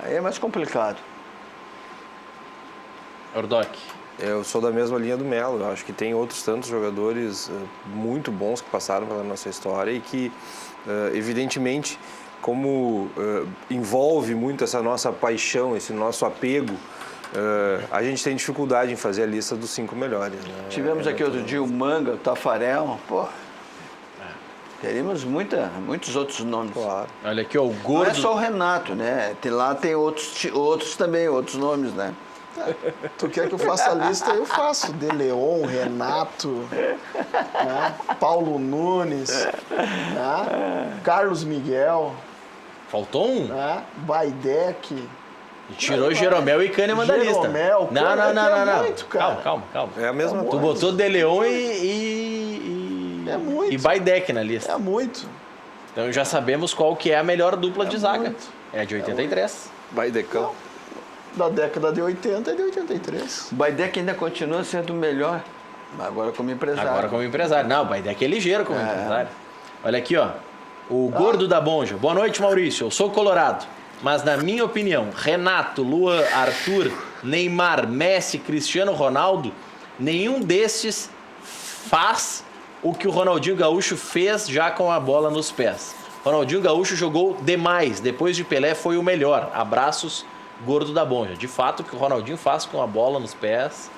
Aí é mais complicado. Ordoc. Eu sou da mesma linha do Melo. Eu acho que tem outros tantos jogadores muito bons que passaram pela nossa história e que, evidentemente, como envolve muito essa nossa paixão, esse nosso apego, a gente tem dificuldade em fazer a lista dos 5 melhores. Né? Tivemos aqui outro dia o Manga, o Tafarel. Teríamos muitos outros nomes. Claro. Olha aqui, ó, o Gordo. Não é só o Renato, né? Lá tem outros também, outros nomes, né? Tu quer que eu faça a lista? Eu faço. De Leon, Renato, né? Paulo Nunes, né? Carlos Miguel, Faltou um? né? Baidec. Tirou Jeromel e Kahneman da lista. Jeromel, Não. é muito, cara. Calma. É a mesma Tu coisa. botou De Leon e É muito. e Baidec na lista. É muito. Então já sabemos qual que é a melhor dupla de zaga. muito. É a de 83. Baidecão. Da década de 80 e de 83. O Baidec ainda continua sendo o melhor, agora como empresário. Agora como empresário. Não, o Baidec é ligeiro como empresário. Olha aqui, ó. O Gordo da Bonja. Boa noite, Maurício. Eu sou colorado. Mas na minha opinião, Renato, Luan, Arthur, Neymar, Messi, Cristiano Ronaldo, nenhum desses faz o que o Ronaldinho Gaúcho fez já com a bola nos pés. Ronaldinho Gaúcho jogou demais. Depois de Pelé foi o melhor. Abraços, Gordo da Bonja. De fato, o que o Ronaldinho faz com a bola nos pés,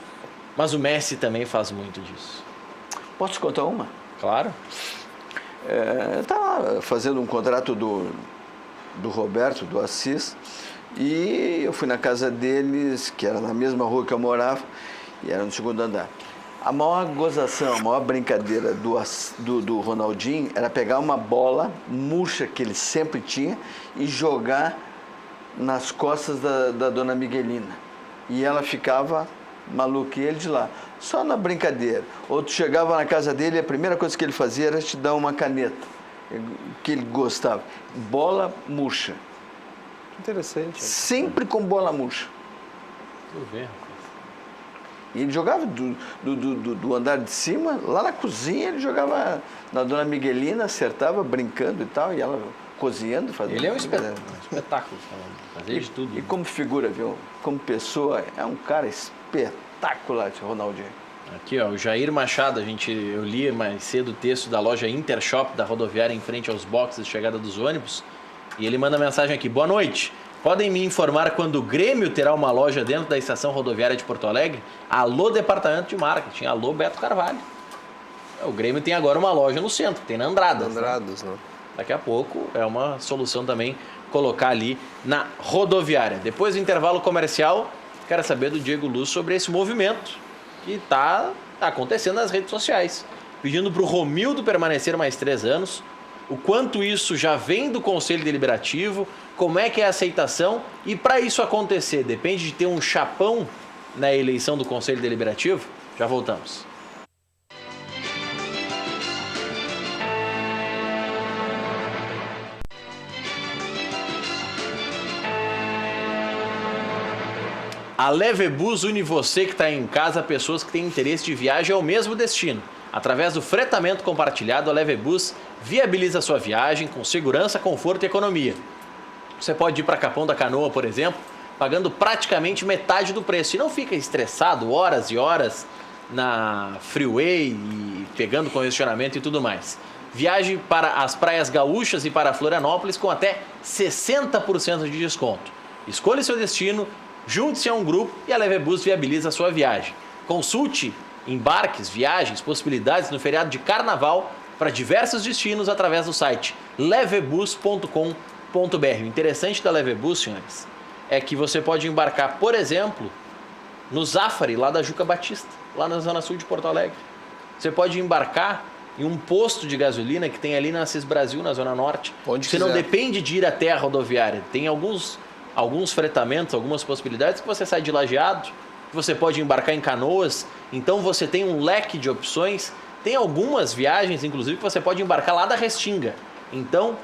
mas o Messi também faz muito disso. Posso te contar uma? Claro. Estava fazendo um contrato do Roberto, do Assis, E eu fui na casa deles, que era na mesma rua que eu morava, e era no segundo andar. A maior gozação, a maior brincadeira do Ronaldinho era pegar uma bola murcha que ele sempre tinha e jogar nas costas da dona Miguelina. E ela ficava maluca, e ele de lá. Só na brincadeira. Outro chegava na casa dele e a primeira coisa que ele fazia era te dar uma caneta, que ele gostava. Bola murcha. Interessante. Sempre com bola murcha. Vou ver. E ele jogava do andar de cima, lá na cozinha, ele jogava na dona Miguelina, acertava, brincando e tal, e ela cozinhando, fazendo. Ele é um espetáculo, fazia de tudo. E como figura, viu? Como pessoa, é um cara espetacular, esse Ronaldinho. Aqui, ó, o Jair Machado, eu li mais cedo o texto da loja Intershop da rodoviária em frente aos boxes de chegada dos ônibus, e ele manda mensagem aqui: boa noite. Podem me informar quando o Grêmio terá uma loja dentro da estação rodoviária de Porto Alegre? Alô, Departamento de Marketing. Alô, Beto Carvalho. O Grêmio tem agora uma loja no centro, tem na Andradas. Andradas, né? Daqui a pouco é uma solução também colocar ali na rodoviária. Depois do intervalo comercial, quero saber do Diego Luz sobre esse movimento que está acontecendo nas redes sociais. Pedindo para o Romildo permanecer mais 3 anos. O quanto isso já vem do Conselho Deliberativo, como é que é a aceitação, e para isso acontecer, depende de ter um chapão na eleição do Conselho Deliberativo? Já voltamos. A Levebus une você que está em casa, pessoas que têm interesse de viagem ao mesmo destino. Através do fretamento compartilhado, a Levebus viabiliza a sua viagem com segurança, conforto e economia. Você pode ir para Capão da Canoa, por exemplo, pagando praticamente metade do preço. E não fica estressado horas e horas na freeway e pegando congestionamento e tudo mais. Viaje para as praias gaúchas e para Florianópolis com até 60% de desconto. Escolha seu destino, junte-se a um grupo e a Levebus viabiliza a sua viagem. Consulte embarques, viagens, possibilidades no feriado de carnaval para diversos destinos através do site levebus.com.br. O interessante da Levebus, senhores, é que você pode embarcar, por exemplo, no Zafari, lá da Juca Batista, lá na zona sul de Porto Alegre. Você pode embarcar em um posto de gasolina que tem ali na Assis Brasil, na zona norte. Onde você quiser. não depende de ir até a rodoviária. Tem alguns fretamentos, algumas possibilidades que você sai de Lajeado, você pode embarcar em Canoas, então você tem um leque de opções. Tem algumas viagens, inclusive, que você pode embarcar lá da Restinga. Então,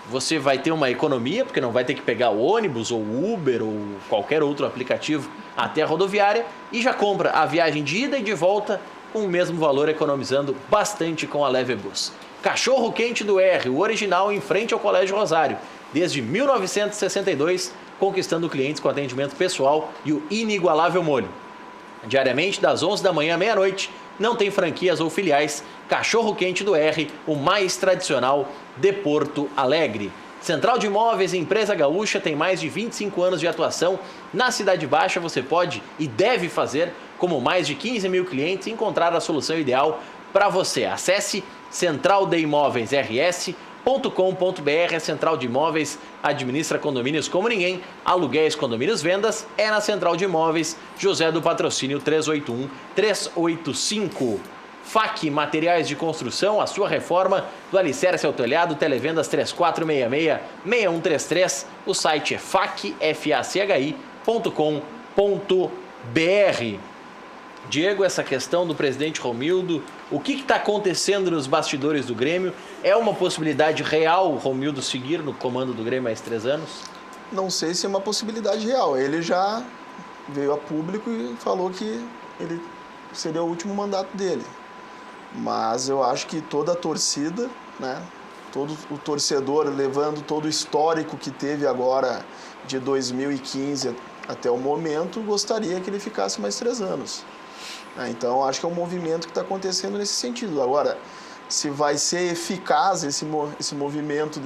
você vai ter uma economia, porque não vai ter que pegar o ônibus ou Uber ou qualquer outro aplicativo até a rodoviária, e já compra a viagem de ida e de volta com o mesmo valor, economizando bastante com a Levebus. Cachorro Quente do R, o original em frente ao Colégio Rosário, desde 1962, conquistando clientes com atendimento pessoal e o inigualável molho. Diariamente, das 11 da manhã à meia-noite, não tem franquias ou filiais. Cachorro Quente do R, o mais tradicional de Porto Alegre. Central de Imóveis, empresa gaúcha, tem mais de 25 anos de atuação. Na Cidade Baixa você pode e deve fazer, como mais de 15 mil clientes, encontrar a solução ideal para você. Acesse centraldeimoveisrs.com.br. A Central de Imóveis administra condomínios como ninguém. Aluguéis, condomínios, vendas é na Central de Imóveis. José do Patrocínio 381-385. FAC Materiais de Construção, a sua reforma do alicerce ao telhado. Televendas 3466-6133. O site é fachi.com.br. Diego, essa questão do presidente Romildo, o que está acontecendo nos bastidores do Grêmio? É uma possibilidade real o Romildo seguir no comando do Grêmio mais 3 anos? Não sei se é uma possibilidade real. Ele já veio a público e falou que ele seria o último mandato dele. Mas eu acho que toda a torcida, né, todo o torcedor, levando todo o histórico que teve agora de 2015 até o momento, gostaria que ele ficasse mais 3 anos. Então, acho que é um movimento que está acontecendo nesse sentido. Agora, se vai ser eficaz esse movimento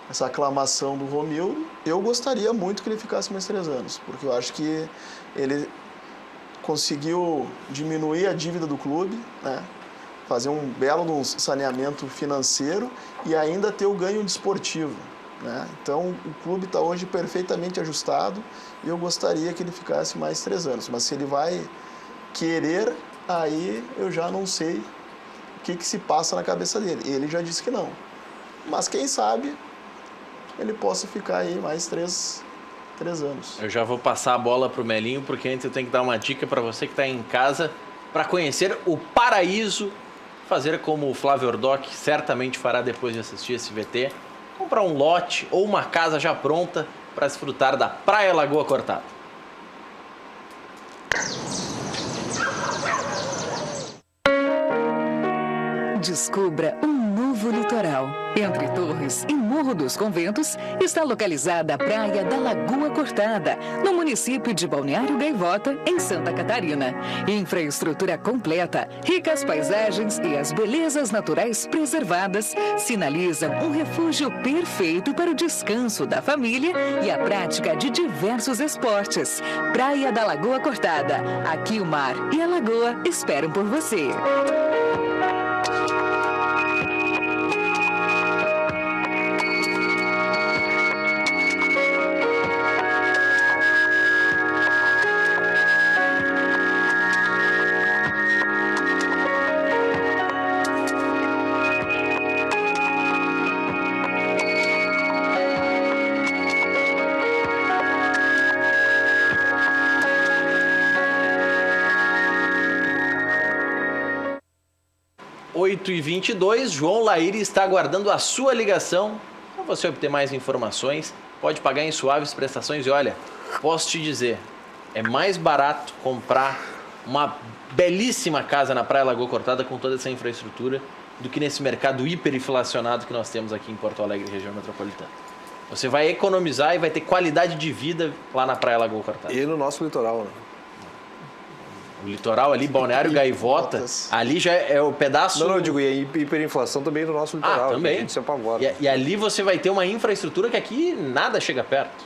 essa aclamação do Romildo, eu gostaria muito que ele ficasse mais 3 anos, porque eu acho que ele conseguiu diminuir a dívida do clube, né? Fazer um belo saneamento financeiro e ainda ter o ganho desportivo. né? Então, o clube está hoje perfeitamente ajustado e eu gostaria que ele ficasse mais 3 anos. Mas se ele vai querer, aí eu já não sei o que se passa na cabeça dele. Ele já disse que não. Mas quem sabe ele possa ficar aí mais 3 anos. Eu já vou passar a bola pro Melinho, porque antes eu tenho que dar uma dica para você que está em casa, para conhecer o paraíso, fazer como o Flávio Ordoc certamente fará depois de assistir esse VT, comprar um lote ou uma casa já pronta para desfrutar da Praia Lagoa Cortada. Descubra um novo litoral. Entre Torres e Morro dos Conventos está localizada a Praia da Lagoa Cortada, no município de Balneário Gaivota, em Santa Catarina. Infraestrutura completa, ricas paisagens e as belezas naturais preservadas sinalizam um refúgio perfeito para o descanso da família e a prática de diversos esportes. Praia da Lagoa Cortada. Aqui o mar e a lagoa esperam por você. E 22, João Laíri está aguardando a sua ligação. Para você obter mais informações, pode pagar em suaves prestações. E olha, posso te dizer, é mais barato comprar uma belíssima casa na Praia Lagoa Cortada com toda essa infraestrutura do que nesse mercado hiperinflacionado que nós temos aqui em Porto Alegre, região metropolitana. Você vai economizar e vai ter qualidade de vida lá na Praia Lagoa Cortada. E no nosso litoral, né? O litoral ali, Balneário Gaivota, ali já é o pedaço... Não, eu digo, e a hiperinflação também no nosso litoral. Também. A gente se apavora. E ali você vai ter uma infraestrutura que aqui nada chega perto.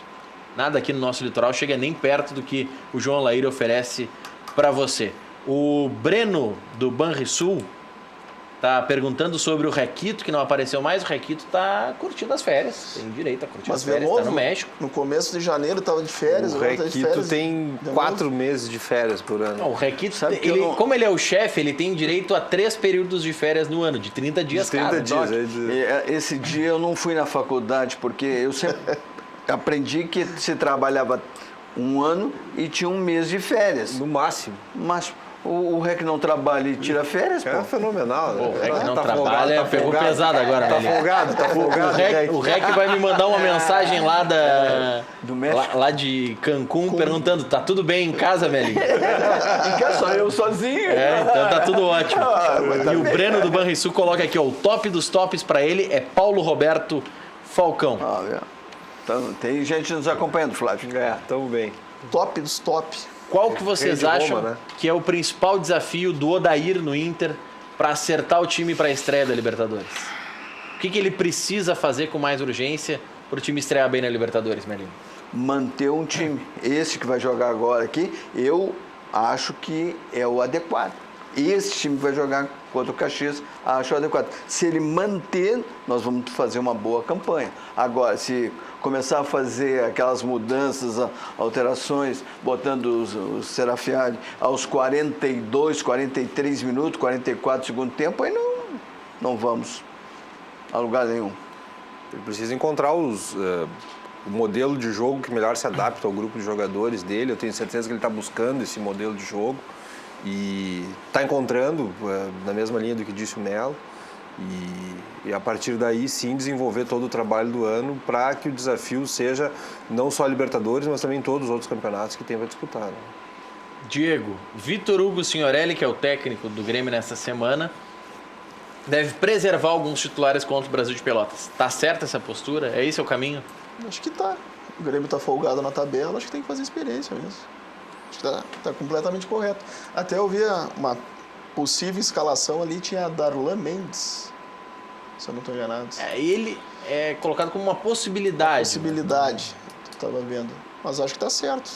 Nada aqui no nosso litoral chega nem perto do que o João Laíri oferece para você. O Breno, do Banrisul, tá perguntando sobre o Requito, que não apareceu mais. O Requito tá curtindo as férias. Tem direito a curtir as férias, tá no México. No começo de janeiro estava de férias. O agora tá de Requito férias tem 4 meses de férias por ano. Não, o Requito, Sabe que como ele é o chefe, ele tem direito a 3 períodos de férias no ano, de 30 dias De 30 cada. dias. Esse dia eu não fui na faculdade, porque eu sempre aprendi que se trabalhava 1 ano e tinha 1 mês de férias. No máximo. Mas o REC não trabalha e tira férias, É pô. fenomenal, né? O REC não Tá trabalha, folgado, pegou pesado agora, Tá né? folgado, tá folgado. O REC vai me mandar uma mensagem lá Do México. lá de Cancún, perguntando, tá tudo bem em casa, Melinho? Em casa só eu sozinho. Então tá tudo ótimo. mas tá E o bem. Breno do Banrisul coloca aqui, ó, o top dos tops pra ele é Paulo Roberto Falcão. Então, tem gente nos acompanhando, Flávio. Tamo bem. Top dos top. Qual que vocês Rei de acham Roma, né? que é o principal desafio do Odair no Inter para acertar o time para a estreia da Libertadores? O que ele precisa fazer com mais urgência para o time estrear bem na Libertadores, Melinho? Manter um time. Esse que vai jogar agora aqui, eu acho que é o adequado. Esse time que vai jogar contra o Caxias, acho adequado. Se ele manter, nós vamos fazer uma boa campanha. Agora, se começar a fazer aquelas mudanças, alterações, botando o Serafiani aos 42, 43 minutos, 44 do segundo tempo, aí não vamos a lugar nenhum. Ele precisa encontrar o modelo de jogo que melhor se adapta ao grupo de jogadores dele. Eu tenho certeza que ele está buscando esse modelo de jogo e está encontrando na mesma linha do que disse o Melo. E a partir daí sim desenvolver todo o trabalho do ano para que o desafio seja não só a Libertadores, mas também todos os outros campeonatos que tem para disputar. Né? Diego, Vitor Hugo Signorelli, que é o técnico do Grêmio nessa semana, deve preservar alguns titulares contra o Brasil de Pelotas. Tá certa essa postura? É esse o caminho? Acho que tá. O Grêmio tá folgado na tabela, acho que tem que fazer experiência mesmo. Acho que tá completamente correto. Até eu vi uma possível escalação ali, tinha Darlan Mendes, se eu não estou enganado. Ele é colocado como uma possibilidade. Possibilidade, estava vendo. Mas acho que está certo.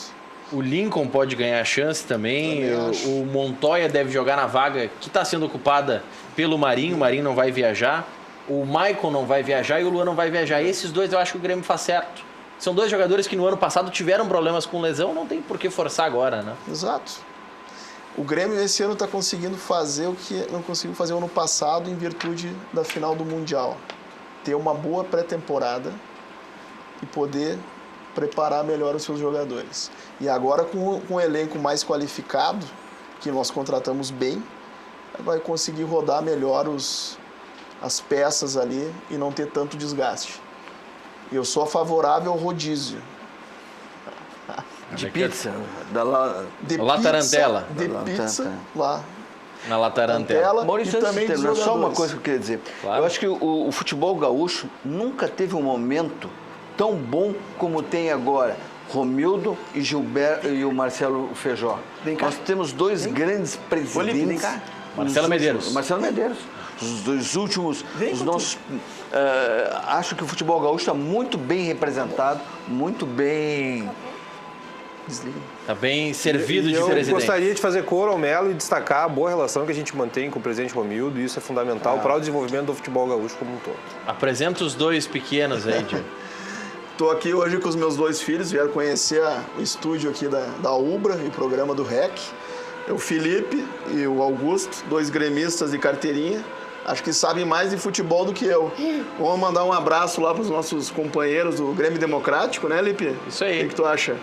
O Lincoln pode ganhar chance também. O Montoya deve jogar na vaga que está sendo ocupada pelo Marinho. O Marinho não vai viajar. o Maicon não vai viajar e o Luan não vai viajar. Esses dois eu acho que o Grêmio faz certo. São dois jogadores que no ano passado tiveram problemas com lesão, não tem por que forçar agora, né? Exato. O Grêmio esse ano está conseguindo fazer o que não conseguiu fazer ano passado em virtude da final do Mundial. Ter uma boa pré-temporada e poder preparar melhor os seus jogadores. E agora com um elenco mais qualificado, que nós contratamos bem, vai conseguir rodar melhor as peças ali e não ter tanto desgaste. Eu sou favorável ao rodízio. De pizza? De La Tarantella. De pizza lá. Na La Tarantella. Maurício, E também antes de dos terminar, só uma jogadores. coisa que eu queria dizer. Claro. Eu acho que o futebol gaúcho nunca teve um momento tão bom como tem agora. Romildo e Gilberto e o Marcelo Feijó. Nós temos dois grandes presidentes. Marcelo Medeiros. Marcelo Medeiros. Os dois últimos, os nossos. Acho que o futebol gaúcho está muito bem representado, muito bem. Tá bem servido de Eu presidente. gostaria de fazer coro ao Melo e destacar a boa relação que a gente mantém com o presidente Romildo, e isso é fundamental para o desenvolvimento do futebol gaúcho como um todo. Apresenta os dois pequenos aí, Diego. Estou aqui hoje com os meus dois filhos, vieram conhecer o estúdio aqui da Ubra e o programa do REC. O Felipe e o Augusto, dois gremistas de carteirinha. Acho que sabem mais de futebol do que eu. Vamos mandar um abraço lá para os nossos companheiros do Grêmio Democrático, né, Lipe? Isso aí. O que tu acha?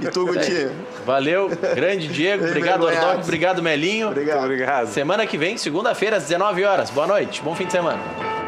E tu, Guti? Valeu, grande Diego. Obrigado, Envergonhado. Ordoc. Obrigado, Melinho. Obrigado. Obrigado. Semana que vem, segunda-feira, às 19 horas. Boa noite, bom fim de semana.